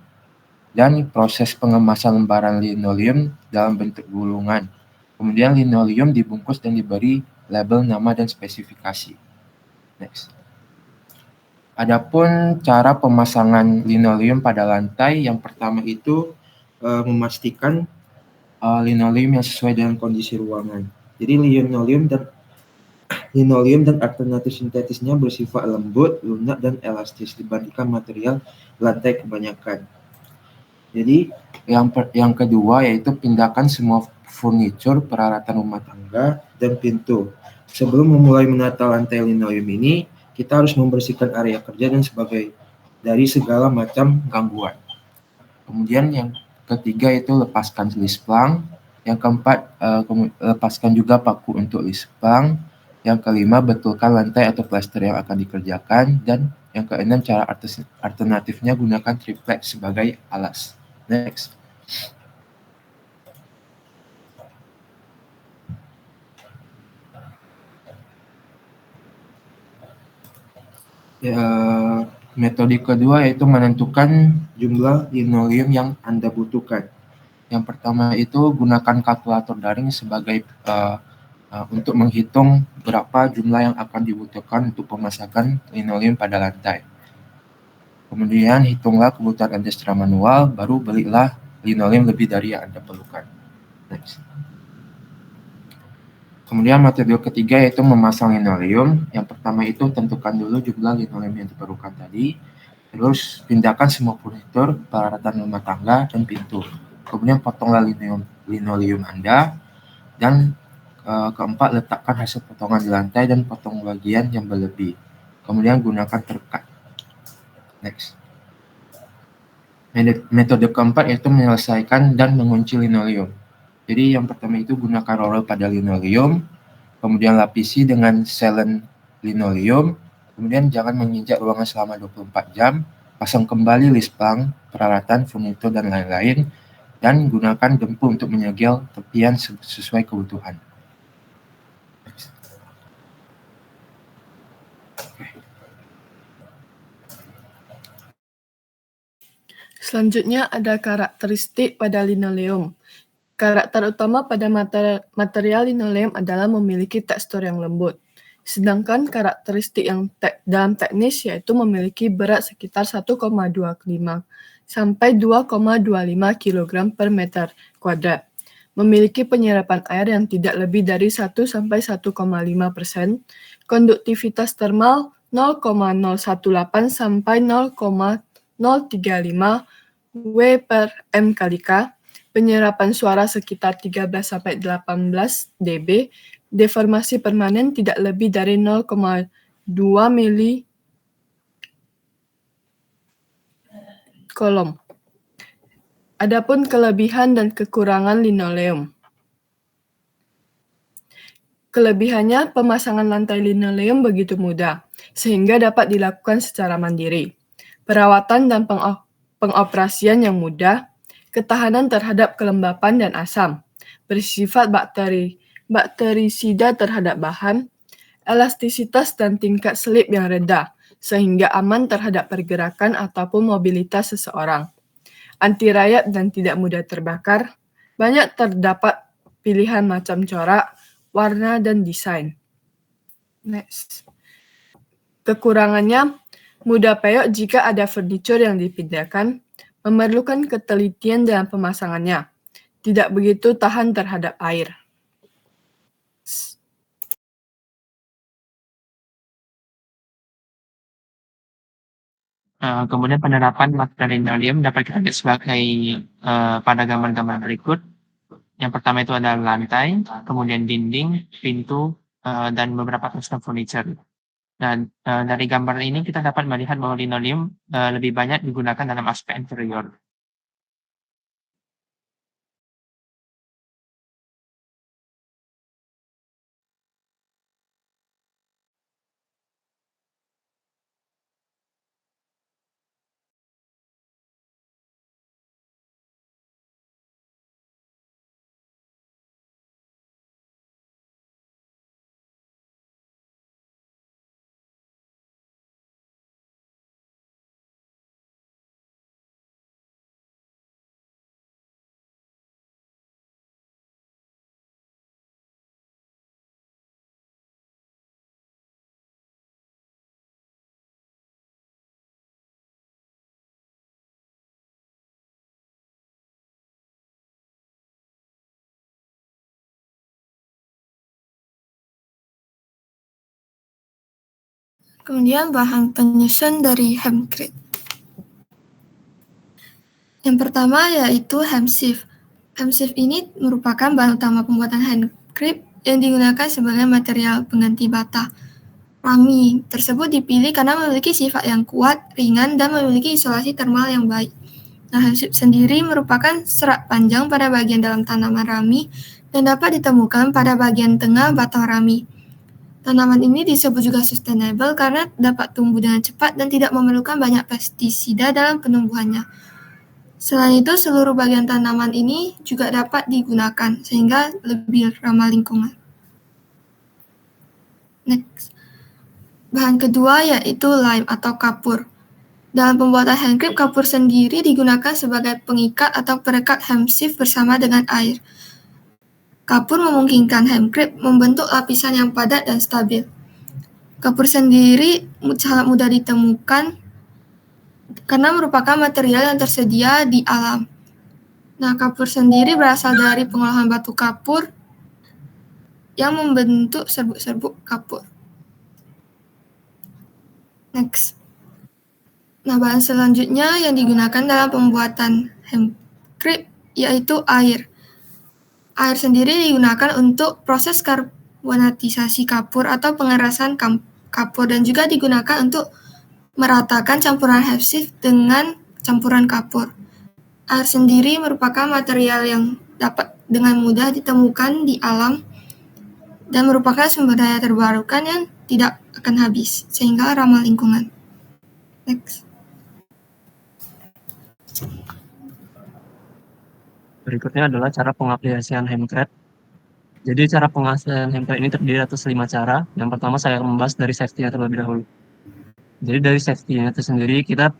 dan proses pengemasan lembaran linoleum dalam bentuk gulungan. Kemudian linoleum dibungkus dan diberi label nama dan spesifikasi. Next. Adapun cara pemasangan linoleum pada lantai, yang pertama itu memastikan linoleum yang sesuai dengan kondisi ruangan. Jadi linoleum dan alternatif sintetisnya bersifat lembut, lunak, dan elastis dibandingkan material lantai kebanyakan. Jadi yang kedua yaitu pindahkan semua furnitur, peralatan rumah tangga, dan pintu. Sebelum memulai menata lantai linoleum ini, kita harus membersihkan area kerja dan dari segala macam gangguan. Kemudian yang ketiga itu lepaskan lisplang. Yang keempat, lepaskan juga paku untuk lisplang. Yang kelima, betulkan lantai atau plaster yang akan dikerjakan. Dan yang keenam, cara alternatifnya gunakan triplex sebagai alas. Next. Metode kedua yaitu menentukan jumlah linoleum yang Anda butuhkan. Yang pertama itu gunakan kalkulator daring sebagai untuk menghitung berapa jumlah yang akan dibutuhkan untuk pemasangan linoleum pada lantai. Kemudian hitunglah kebutuhan Anda secara manual, baru belilah linoleum lebih dari yang Anda perlukan. Next. Kemudian metode ketiga yaitu memasang linoleum. Yang pertama itu tentukan dulu jumlah linoleum yang diperlukan tadi. Terus pindahkan semua furnitur, peralatan rumah tangga, dan pintu. Kemudian potonglah linoleum Anda. Dan keempat, letakkan hasil potongan di lantai dan potong bagian yang berlebih. Kemudian gunakan terkat. Next. Metode keempat yaitu menyelesaikan dan mengunci linoleum. Jadi yang pertama itu gunakan roller pada linoleum, kemudian lapisi dengan sealant linoleum, kemudian jangan menginjak ruangan selama 24 jam, pasang kembali lisplang, peralatan, furnitur, dan lain-lain, dan gunakan gempu untuk menyegel tepian sesuai kebutuhan. Selanjutnya ada karakteristik pada linoleum. Karakter utama pada material linoleum adalah memiliki tekstur yang lembut. Sedangkan karakteristik yang dalam teknis yaitu memiliki berat sekitar 1,25 sampai 2,25 kg per meter kuadrat. Memiliki penyerapan air yang tidak lebih dari 1 sampai 1,5%, konduktivitas termal 0,018 sampai 0,035 W per M kali K, penyerapan suara sekitar 13 sampai 18 dB, deformasi permanen tidak lebih dari 0,2 mili kolom. Adapun kelebihan dan kekurangan linoleum. Kelebihannya, pemasangan lantai linoleum begitu mudah, sehingga dapat dilakukan secara mandiri. Perawatan dan pengoperasian yang mudah, ketahanan terhadap kelembapan dan asam, bersifat bakterisida terhadap bahan, elastisitas dan tingkat selip yang rendah, sehingga aman terhadap pergerakan ataupun mobilitas seseorang, anti rayap dan tidak mudah terbakar, banyak terdapat pilihan macam corak, warna, dan desain. Next. Kekurangannya, mudah peyok jika ada furnitur yang dipindahkan, memerlukan ketelitian dalam pemasangannya, tidak begitu tahan terhadap air. Kemudian penerapan materi linoleum dapat kita lihat sebagai pada gambar-gambar berikut. Yang pertama itu adalah lantai, kemudian dinding, pintu, dan beberapa custom furniture. Dan dari gambar ini kita dapat melihat bahwa linoleum lebih banyak digunakan dalam aspek interior. Kemudian bahan penyusun dari hemcrete. Yang pertama yaitu hemsieve. Hemsieve ini merupakan bahan utama pembuatan hemcrete yang digunakan sebagai material pengganti bata. Rami tersebut dipilih karena memiliki sifat yang kuat, ringan, dan memiliki isolasi termal yang baik. Nah, hemsieve sendiri merupakan serat panjang pada bagian dalam tanaman rami dan dapat ditemukan pada bagian tengah batang rami. Tanaman ini disebut juga sustainable karena dapat tumbuh dengan cepat dan tidak memerlukan banyak pestisida dalam penumbuhannya. Selain itu, seluruh bagian tanaman ini juga dapat digunakan sehingga lebih ramah lingkungan. Next. Bahan kedua yaitu lime atau kapur. Dalam pembuatan hemcrete, kapur sendiri digunakan sebagai pengikat atau perekat hemsieve bersama dengan air. Kapur memungkinkan hemcrete membentuk lapisan yang padat dan stabil. Kapur sendiri sangat mudah ditemukan karena merupakan material yang tersedia di alam. Nah, kapur sendiri berasal dari pengolahan batu kapur yang membentuk serbuk-serbuk kapur. Next. Nah, bahan selanjutnya yang digunakan dalam pembuatan hemcrete yaitu air. Air sendiri digunakan untuk proses karbonatisasi kapur atau pengerasan kapur dan juga digunakan untuk meratakan campuran hemsieve dengan campuran kapur. Air sendiri merupakan material yang dapat dengan mudah ditemukan di alam dan merupakan sumber daya terbarukan yang tidak akan habis, sehingga ramah lingkungan. Next. Berikutnya adalah cara pengaplikasian hemcrete. Jadi cara pengaplikasian hemcrete ini terdiri atas 5 cara. Yang pertama saya akan membahas dari safety-nya terlebih dahulu. Jadi dari safety-nya itu sendiri kita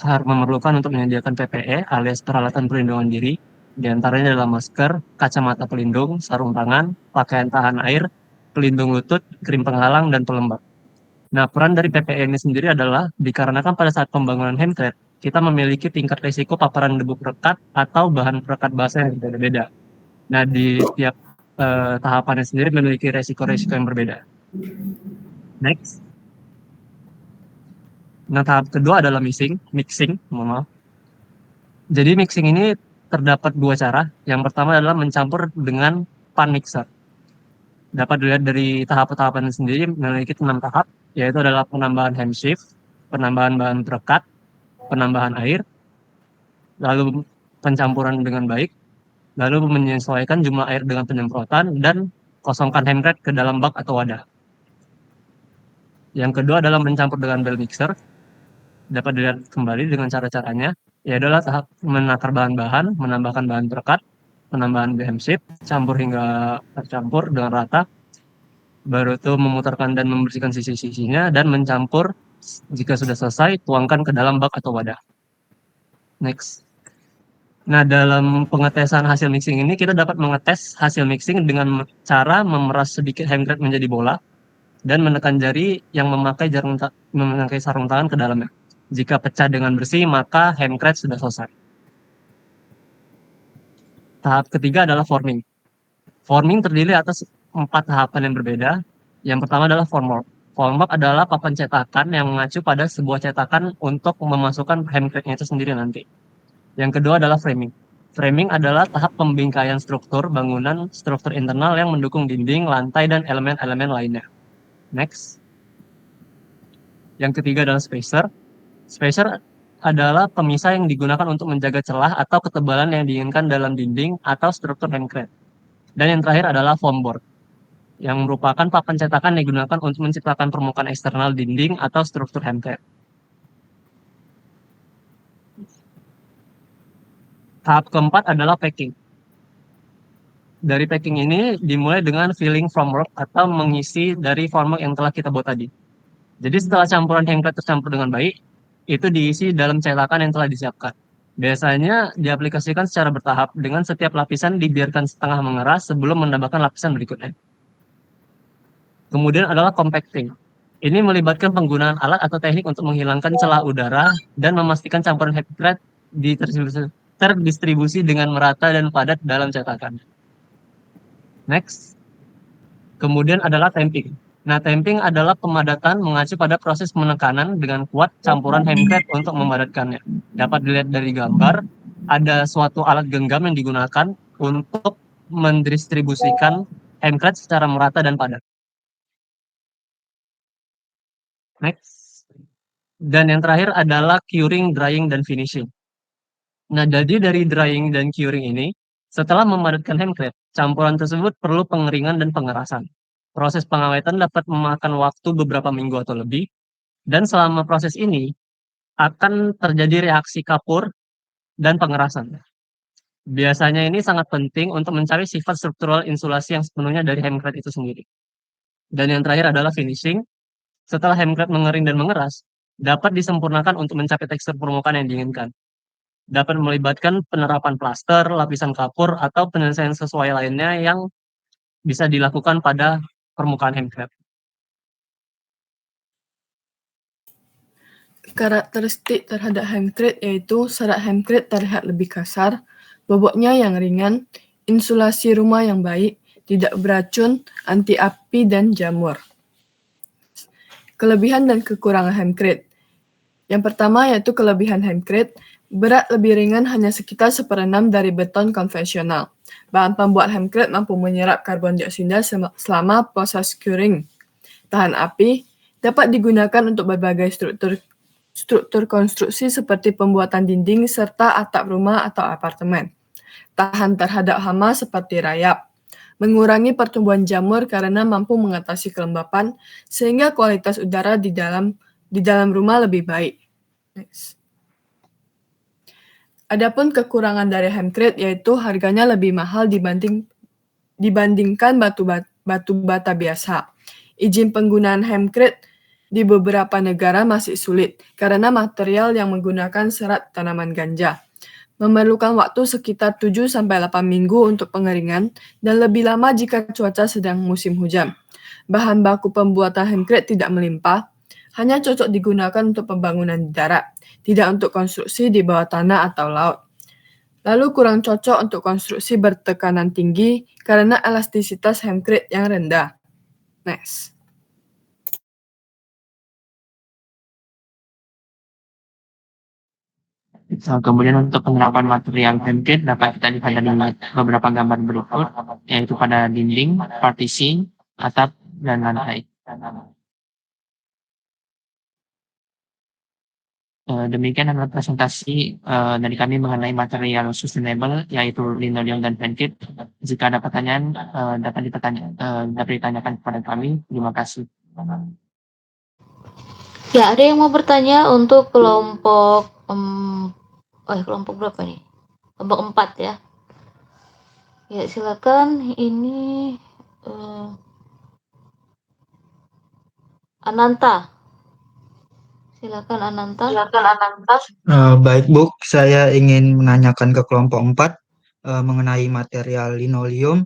harus memerlukan untuk menyediakan PPE alias peralatan perlindungan diri. Di antaranya adalah masker, kacamata pelindung, sarung tangan, pakaian tahan air, pelindung lutut, krim penghalang, dan pelembab. Nah, peran dari PPE ini sendiri adalah dikarenakan pada saat pembangunan hemcrete, kita memiliki tingkat risiko paparan debu perekat atau bahan perekat basah yang berbeda-beda. Nah, di tiap tahapannya sendiri memiliki resiko-resiko yang berbeda. Next. Nah, tahap kedua adalah mixing. Jadi mixing ini terdapat 2 cara. Yang pertama adalah mencampur dengan pan mixer. Dapat dilihat dari tahap-tahapan sendiri memiliki 6 tahap, yaitu adalah penambahan hemsieve, penambahan bahan perekat, penambahan air, lalu pencampuran dengan baik, lalu menyesuaikan jumlah air dengan penyemprotan, dan kosongkan hemcrete ke dalam bak atau wadah. Yang kedua adalah mencampur dengan bell mixer. Dapat dilihat kembali dengan cara-caranya, yaitu adalah tahap menakar bahan-bahan, menambahkan bahan perekat, penambahan hemsieve, campur hingga tercampur dengan rata, baru itu memutarkan dan membersihkan sisi-sisinya, dan mencampur. Jika sudah selesai, tuangkan ke dalam bak atau wadah. Next. Nah, dalam pengetesan hasil mixing ini, kita dapat mengetes hasil mixing dengan cara memeras sedikit hemcrete menjadi bola dan menekan jari yang memakai sarung tangan ke dalamnya. Jika pecah dengan bersih, maka hemcrete sudah selesai. Tahap ketiga adalah forming. Forming terdiri atas 4 tahapan yang berbeda. Yang pertama adalah Format adalah papan cetakan yang mengacu pada sebuah cetakan untuk memasukkan handcrate-nya itu sendiri nanti. Yang kedua adalah framing. Framing adalah tahap pembingkaian struktur bangunan, struktur internal yang mendukung dinding, lantai, dan elemen-elemen lainnya. Next. Yang ketiga adalah spacer. Spacer adalah pemisah yang digunakan untuk menjaga celah atau ketebalan yang diinginkan dalam dinding atau struktur handcrate. Dan yang terakhir adalah foam board, yang merupakan papan cetakan yang digunakan untuk menciptakan permukaan eksternal dinding atau struktur handcrate. Tahap keempat adalah packing. Dari packing ini dimulai dengan filling formwork atau mengisi dari formwork yang telah kita buat tadi. Jadi setelah campuran handcrate tercampur dengan baik, itu diisi dalam cetakan yang telah disiapkan. Biasanya diaplikasikan secara bertahap dengan setiap lapisan dibiarkan setengah mengeras sebelum menambahkan lapisan berikutnya. Kemudian adalah compacting. Ini melibatkan penggunaan alat atau teknik untuk menghilangkan celah udara dan memastikan campuran handcrate terdistribusi dengan merata dan padat dalam cetakan. Next. Kemudian adalah tamping. Nah, tamping adalah pemadatan mengacu pada proses penekanan dengan kuat campuran handcrate untuk memadatkannya. Dapat dilihat dari gambar, ada suatu alat genggam yang digunakan untuk mendistribusikan handcrate secara merata dan padat. Next. Dan yang terakhir adalah curing, drying, dan finishing. Nah, jadi dari drying dan curing ini, setelah memadatkan handcrate, campuran tersebut perlu pengeringan dan pengerasan. Proses pengawetan dapat memakan waktu beberapa minggu atau lebih, dan selama proses ini akan terjadi reaksi kapur dan pengerasan. Biasanya ini sangat penting untuk mencari sifat struktural insulasi yang sepenuhnya dari handcrate itu sendiri. Dan yang terakhir adalah finishing. Setelah handcrate mengering dan mengeras, dapat disempurnakan untuk mencapai tekstur permukaan yang diinginkan. Dapat melibatkan penerapan plaster, lapisan kapur, atau penyelesaian sesuai lainnya yang bisa dilakukan pada permukaan handcrate. Karakteristik terhadap handcrate yaitu serat handcrate terlihat lebih kasar, bobotnya yang ringan, insulasi rumah yang baik, tidak beracun, anti api dan jamur. Kelebihan dan kekurangan handcrate. Yang pertama yaitu kelebihan handcrate, berat lebih ringan hanya sekitar 1/6 dari beton konvensional. Bahan pembuat handcrate mampu menyerap karbon dioksida selama proses curing. Tahan api, dapat digunakan untuk berbagai struktur konstruksi seperti pembuatan dinding serta atap rumah atau apartemen. Tahan terhadap hama seperti rayap. Mengurangi pertumbuhan jamur karena mampu mengatasi kelembapan sehingga kualitas udara di dalam rumah lebih baik. Next. Adapun kekurangan dari handcrate yaitu harganya lebih mahal dibandingkan batu bata biasa. Izin penggunaan handcrate di beberapa negara masih sulit karena material yang menggunakan serat tanaman ganja. Memerlukan waktu sekitar 7-8 minggu untuk pengeringan dan lebih lama jika cuaca sedang musim hujan. Bahan baku pembuatan handcrate tidak melimpah, hanya cocok digunakan untuk pembangunan di darat, tidak untuk konstruksi di bawah tanah atau laut. Lalu kurang cocok untuk konstruksi bertekanan tinggi karena elastisitas handcrate yang rendah. Next. Kemudian untuk penerapan material handcrate dapat kita lihat dari beberapa gambar berikut, yaitu pada dinding, partisi, atap, dan lantai. Demikian adalah presentasi dari kami mengenai material sustainable, yaitu linoleum dan handcrate. Jika ada pertanyaan, dapat ditanyakan kepada kami. Terima kasih. Ya, ada yang mau bertanya untuk kelompok kelompok berapa nih? Kelompok 4 ya. Ya, silakan. Ini Ananta. Silakan Ananta. Baik Bu, saya ingin menanyakan ke kelompok 4 mengenai material linoleum.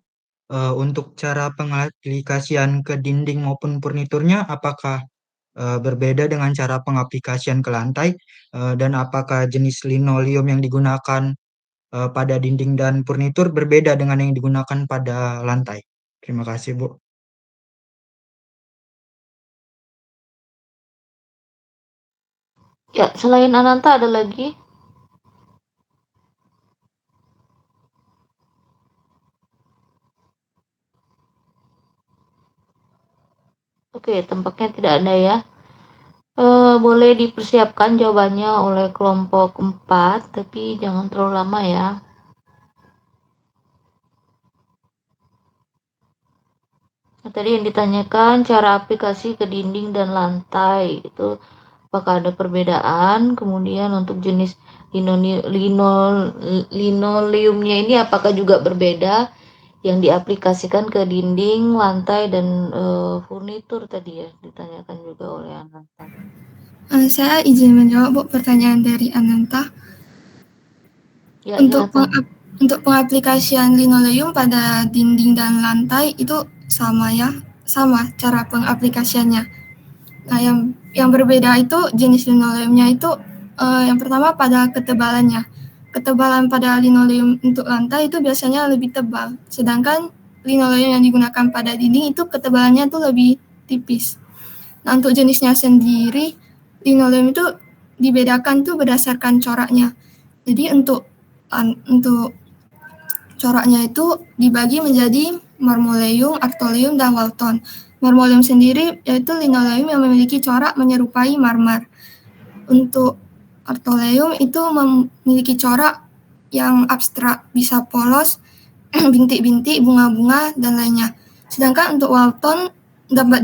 Untuk cara pengaplikasian ke dinding maupun furniturnya, apakah berbeda dengan cara pengaplikasian ke lantai, dan apakah jenis linoleum yang digunakan pada dinding dan furnitur berbeda dengan yang digunakan pada lantai? Terima kasih Bu. Ya, selain Ananta ada lagi? Oke, tampaknya tidak ada ya. Boleh dipersiapkan jawabannya oleh kelompok 4, tapi jangan terlalu lama ya. Nah, tadi yang ditanyakan cara aplikasi ke dinding dan lantai itu apakah ada perbedaan, kemudian untuk jenis linoleumnya ini apakah juga berbeda yang diaplikasikan ke dinding, lantai, dan furnitur tadi ya ditanyakan juga oleh Ananta. Saya izin menjawab Bu pertanyaan dari Ananta. Ya, Untuk pengaplikasian linoleum pada dinding dan lantai itu sama ya, sama cara pengaplikasiannya. Nah, yang berbeda itu jenis linoleumnya itu yang pertama pada ketebalannya. Ketebalan pada linoleum untuk lantai itu biasanya lebih tebal, sedangkan linoleum yang digunakan pada dinding itu ketebalannya tuh lebih tipis. Nah, untuk jenisnya sendiri, linoleum itu dibedakan tuh berdasarkan coraknya. Jadi untuk coraknya itu dibagi menjadi marmoleum, artoleum, dan walton. Marmoleum sendiri yaitu linoleum yang memiliki corak menyerupai marmer. Untuk artoleum itu memiliki corak yang abstrak, bisa polos, bintik-bintik, bunga-bunga, dan lainnya. Sedangkan untuk walton dapat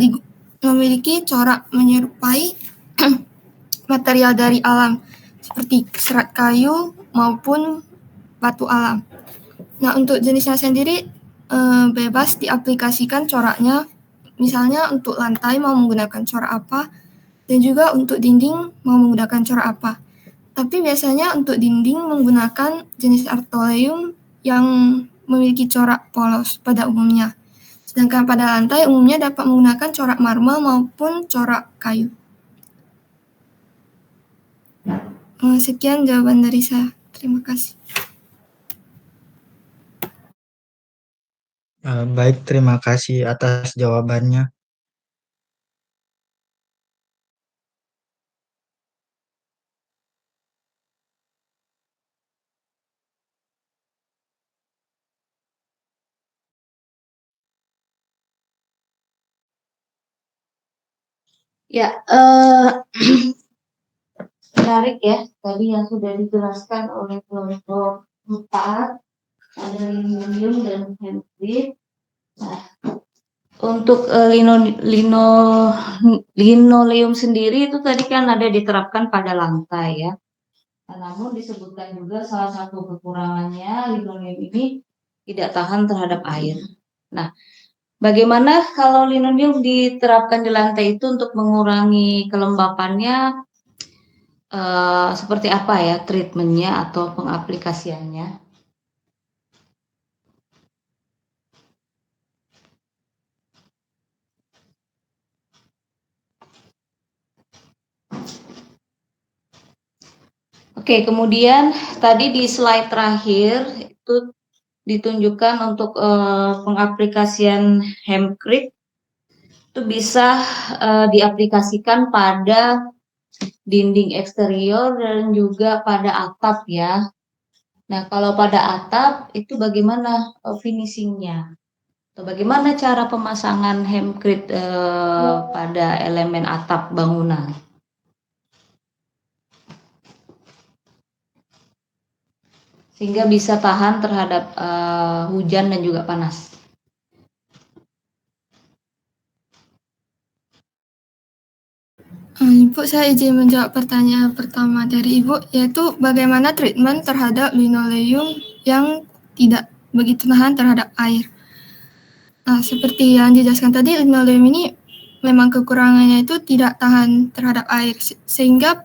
memiliki corak menyerupai material dari alam, seperti serat kayu maupun batu alam. Nah, untuk jenisnya sendiri bebas diaplikasikan coraknya, misalnya untuk lantai mau menggunakan corak apa, dan juga untuk dinding mau menggunakan corak apa. Tapi biasanya untuk dinding menggunakan jenis artoleum yang memiliki corak polos pada umumnya. Sedangkan pada lantai umumnya dapat menggunakan corak marmer maupun corak kayu. Sekian jawaban dari saya. Terima kasih. Baik, terima kasih atas jawabannya. Ya, menarik ya tadi yang sudah dijelaskan oleh kelompok 4, ada linoleum dan hemprit. Nah, untuk linoleum sendiri itu tadi kan ada diterapkan pada lantai ya. Nah, namun disebutkan juga salah satu kekurangannya linoleum ini tidak tahan terhadap air. Nah, bagaimana kalau linoleum diterapkan di lantai itu untuk mengurangi kelembapannya? Seperti apa ya treatmentnya atau pengaplikasiannya? Oke, kemudian tadi di slide terakhir itu ditunjukkan untuk pengaplikasian hempcrete itu bisa diaplikasikan pada dinding eksterior dan juga pada atap ya. Nah, kalau pada atap itu bagaimana finishingnya? Atau bagaimana cara pemasangan hempcrete pada elemen atap bangunan? Sehingga bisa tahan terhadap hujan dan juga panas. Ibu, saya izin menjawab pertanyaan pertama dari Ibu, yaitu bagaimana treatment terhadap linoleum yang tidak begitu tahan terhadap air. Nah, seperti yang dijelaskan tadi, linoleum ini memang kekurangannya itu tidak tahan terhadap air, sehingga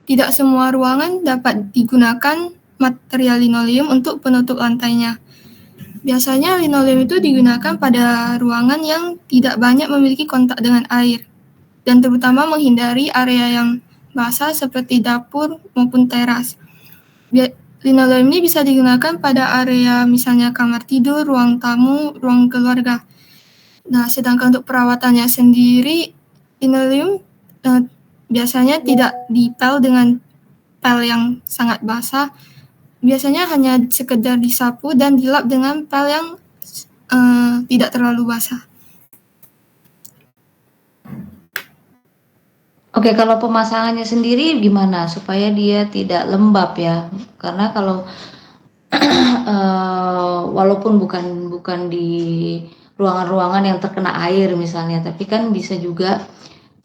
tidak semua ruangan dapat digunakan material linoleum untuk penutup lantainya. Biasanya linoleum itu digunakan pada ruangan yang tidak banyak memiliki kontak dengan air, dan terutama menghindari area yang basah seperti dapur maupun teras. Linoleum ini bisa digunakan pada area misalnya kamar tidur, ruang tamu, ruang keluarga. Nah, sedangkan untuk perawatannya sendiri, linoleum biasanya tidak dipel dengan pel yang sangat basah, biasanya hanya sekedar disapu dan dilap dengan pel yang tidak terlalu basah. Oke, kalau pemasangannya sendiri gimana supaya dia tidak lembab ya? Karena kalau walaupun bukan di ruangan-ruangan yang terkena air misalnya, tapi kan bisa juga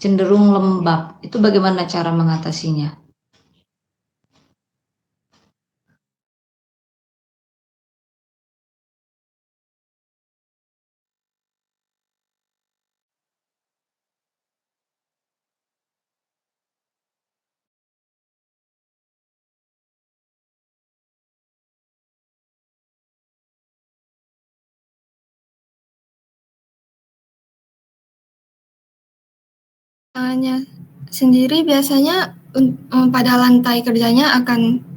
cenderung lembab. Itu bagaimana cara mengatasinya? Sendiri biasanya pada lantai kerjanya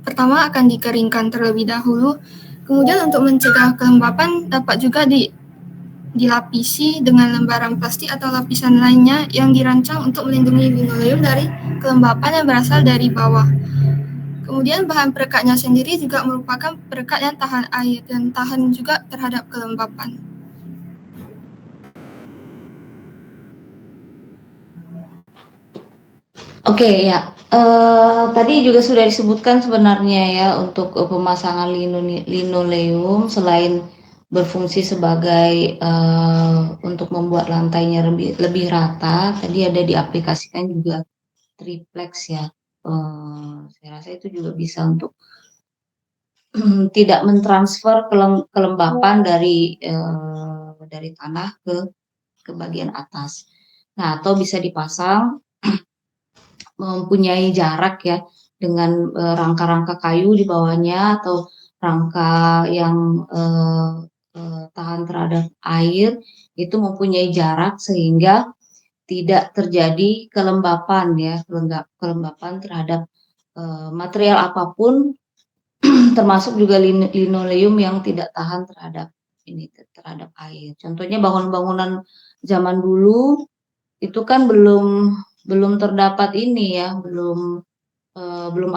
pertama akan dikeringkan terlebih dahulu, kemudian untuk mencegah kelembapan dapat juga dilapisi dengan lembaran plastik atau lapisan lainnya yang dirancang untuk melindungi linoleum dari kelembapan yang berasal dari bawah. Kemudian bahan perekatnya sendiri juga merupakan perekat yang tahan air dan tahan juga terhadap kelembapan. Oke ya, tadi juga sudah disebutkan sebenarnya ya untuk pemasangan linoleum selain berfungsi sebagai untuk membuat lantainya lebih rata, tadi ada diaplikasikan juga triplex ya. Saya rasa itu juga bisa untuk tidak mentransfer kelembapan dari tanah ke bagian atas. Nah, atau bisa dipasang mempunyai jarak ya dengan rangka-rangka kayu di bawahnya atau rangka yang tahan terhadap air itu mempunyai jarak sehingga tidak terjadi kelembapan ya, kelembapan terhadap material apapun termasuk juga linoleum yang tidak tahan terhadap air. Contohnya bangunan-bangunan zaman dulu itu kan belum terdapat ini ya, belum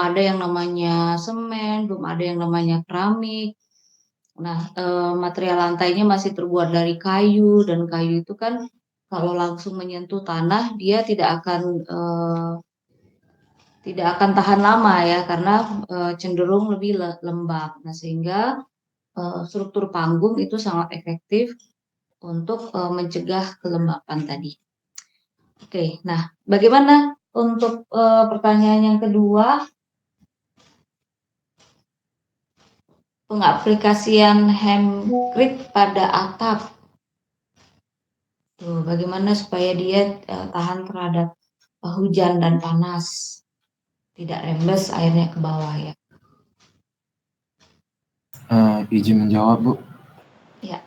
ada yang namanya semen, belum ada yang namanya keramik. Nah, material lantainya masih terbuat dari kayu dan kayu itu kan kalau langsung menyentuh tanah dia tidak akan tahan lama ya karena cenderung lebih lembab. Nah, sehingga struktur panggung itu sangat efektif untuk mencegah kelembapan tadi. Oke, nah bagaimana untuk pertanyaan yang kedua? Pengaplikasian hemkrit pada atap. Tuh, bagaimana supaya dia tahan terhadap hujan dan panas, tidak rembes airnya ke bawah ya. Izin menjawab, Bu. Ya.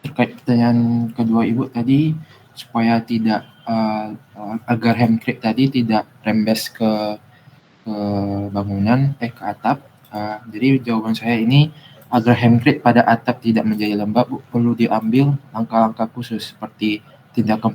Terkait pertanyaan kedua Ibu tadi, supaya tidak agar hemkrit tadi tidak rembes ke bangunan, ke atap. Jadi jawaban saya ini, agar hemkrit pada atap tidak menjadi lembab, Bu, perlu diambil langkah-langkah khusus seperti tindakan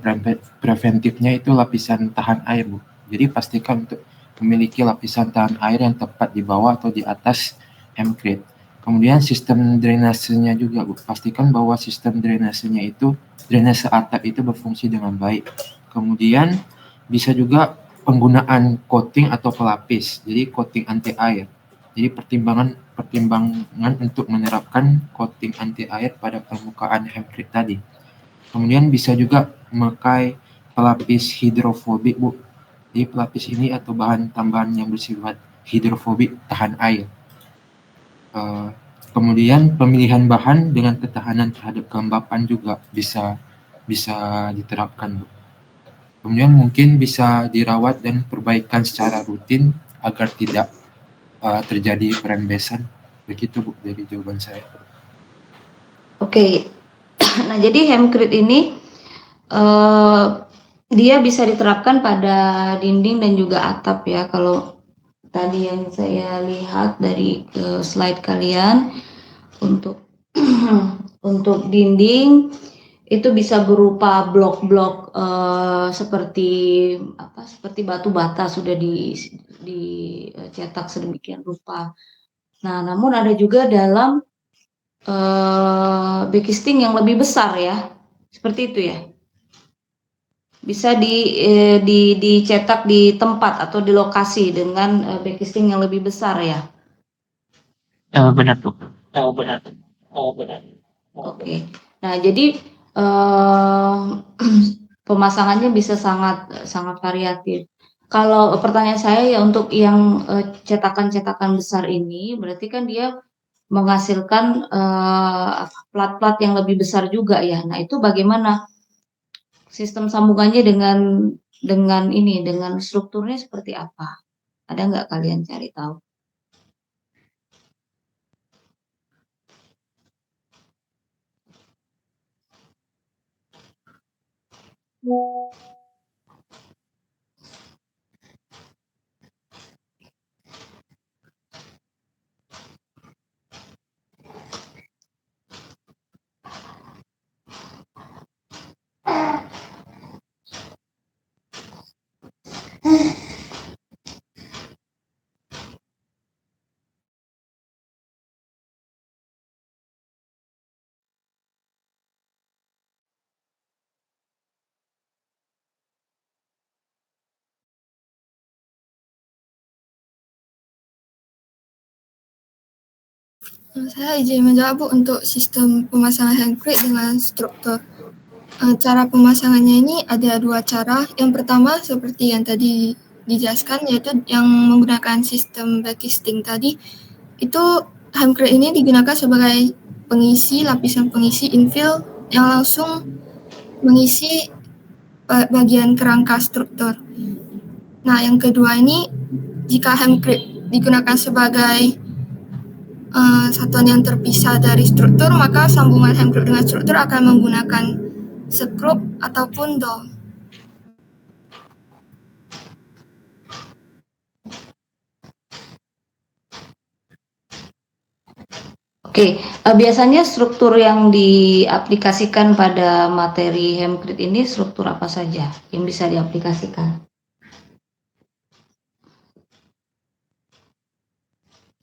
preventifnya itu lapisan tahan air, Bu. Jadi pastikan untuk memiliki lapisan tahan air yang tepat di bawah atau di atas hemkrit. Kemudian sistem drainasenya juga, Bu. Pastikan bahwa sistem drainasenya itu, drainase atap itu berfungsi dengan baik. Kemudian bisa juga penggunaan coating atau pelapis, jadi coating anti air. Jadi pertimbangan untuk menerapkan coating anti air pada permukaan hemkrit tadi. Kemudian bisa juga memakai pelapis hidrofobik, Bu. Jadi pelapis ini atau bahan tambahan yang bersifat hidrofobik tahan air. Kemudian pemilihan bahan dengan ketahanan terhadap kelembapan juga bisa diterapkan, Bu. Kemudian mungkin bisa dirawat dan perbaikan secara rutin agar tidak terjadi perembesan. Begitu, Bu, dari jawaban saya. Oke. Nah, jadi hemkrit ini dia bisa diterapkan pada dinding dan juga atap ya. Kalau tadi yang saya lihat dari slide kalian untuk untuk dinding itu bisa berupa blok-blok seperti batu bata sudah dicetak sedemikian rupa. Nah, namun ada juga dalam backcasting yang lebih besar ya, seperti itu ya. Bisa dicetak di tempat atau di lokasi dengan backcasting yang lebih besar ya. Benar tuh. Benar. Oke. Nah, jadi pemasangannya bisa sangat variatif. Kalau pertanyaan saya ya untuk yang cetakan-cetakan besar ini, berarti kan dia menghasilkan plat-plat yang lebih besar juga ya. Nah, itu bagaimana sistem sambungannya dengan strukturnya seperti apa? Ada nggak kalian cari tahu? Saya izin menjawab Bu untuk sistem pemasangan handcrate dengan struktur. Cara pemasangannya ini ada 2 cara. Yang pertama seperti yang tadi dijelaskan yaitu yang menggunakan sistem backcasting tadi. Itu handcrate ini digunakan sebagai pengisi, lapisan pengisi infill yang langsung mengisi bagian kerangka struktur. Nah, yang kedua ini jika handcrate digunakan sebagai satuan yang terpisah dari struktur, maka sambungan handcrate dengan struktur akan menggunakan skrup ataupun dol. Oke, biasanya struktur yang diaplikasikan pada materi handcrate ini struktur apa saja yang bisa diaplikasikan?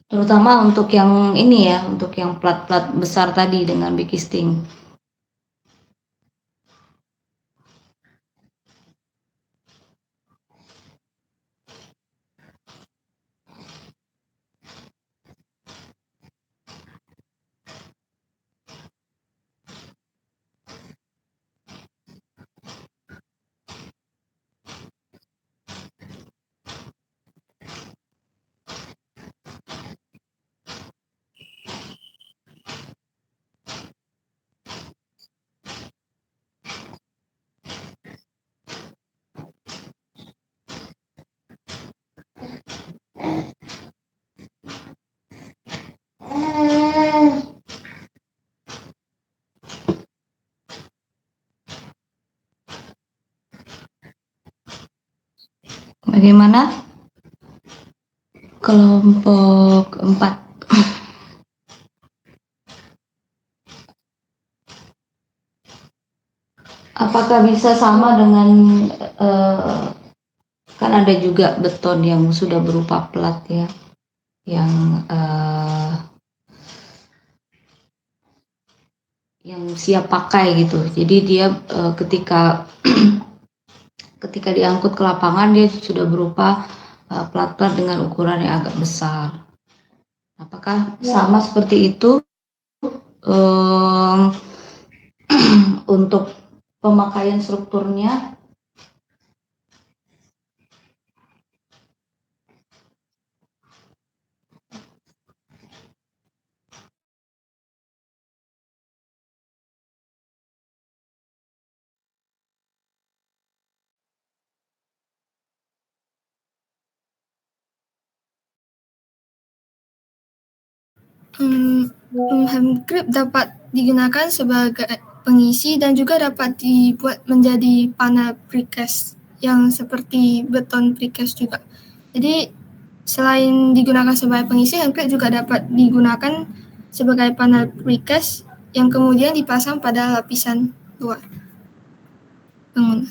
Terutama untuk yang ini ya, untuk yang plat-plat besar tadi dengan backcasting. Bagaimana? Kelompok 4. Apakah bisa sama dengan kan ada juga beton yang sudah berupa plat ya, yang siap pakai gitu. Jadi dia ketika diangkut ke lapangan dia sudah berupa plat-plat dengan ukuran yang agak besar. Apakah sama seperti itu untuk pemakaian strukturnya? Handcrate dapat digunakan sebagai pengisi dan juga dapat dibuat menjadi panel precast yang seperti beton precast juga. Jadi selain digunakan sebagai pengisi, handcrate juga dapat digunakan sebagai panel precast yang kemudian dipasang pada lapisan luar bangunan.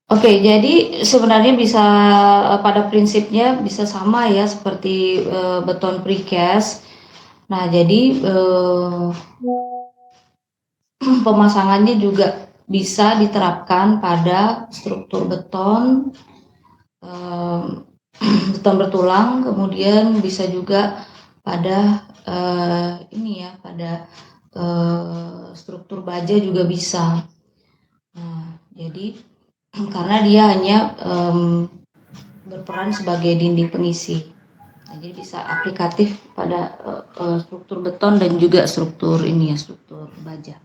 Oke, jadi sebenarnya bisa pada prinsipnya bisa sama ya seperti beton precast. Nah, jadi pemasangannya juga bisa diterapkan pada struktur beton, beton bertulang, kemudian bisa juga pada ini ya, pada struktur baja juga bisa. Nah, jadi karena dia hanya berperan sebagai dinding pengisi. Nah, jadi bisa aplikatif pada struktur beton dan juga struktur ini ya, struktur baja.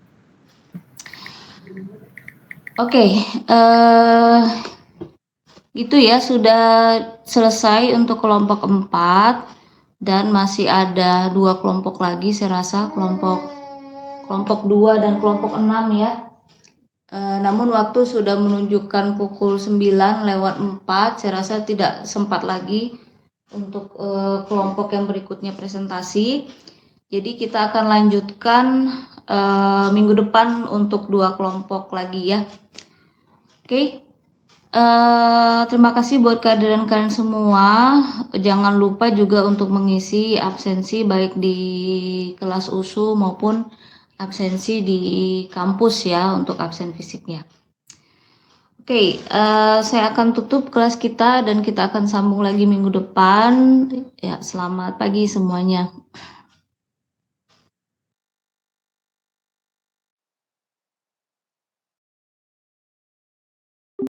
Oke, itu ya sudah selesai untuk kelompok 4 dan masih ada 2 kelompok lagi saya rasa, kelompok 2 dan kelompok 6 ya. Namun waktu sudah menunjukkan pukul 9:04, saya rasa tidak sempat lagi untuk kelompok yang berikutnya presentasi. Jadi kita akan lanjutkan minggu depan untuk 2 kelompok lagi ya. Oke. Terima kasih buat kehadiran kalian semua. Jangan lupa juga untuk mengisi absensi baik di kelas USU maupun absensi di kampus ya untuk absen fisiknya. Oke, saya akan tutup kelas kita dan kita akan sambung lagi minggu depan. Ya, selamat pagi semuanya.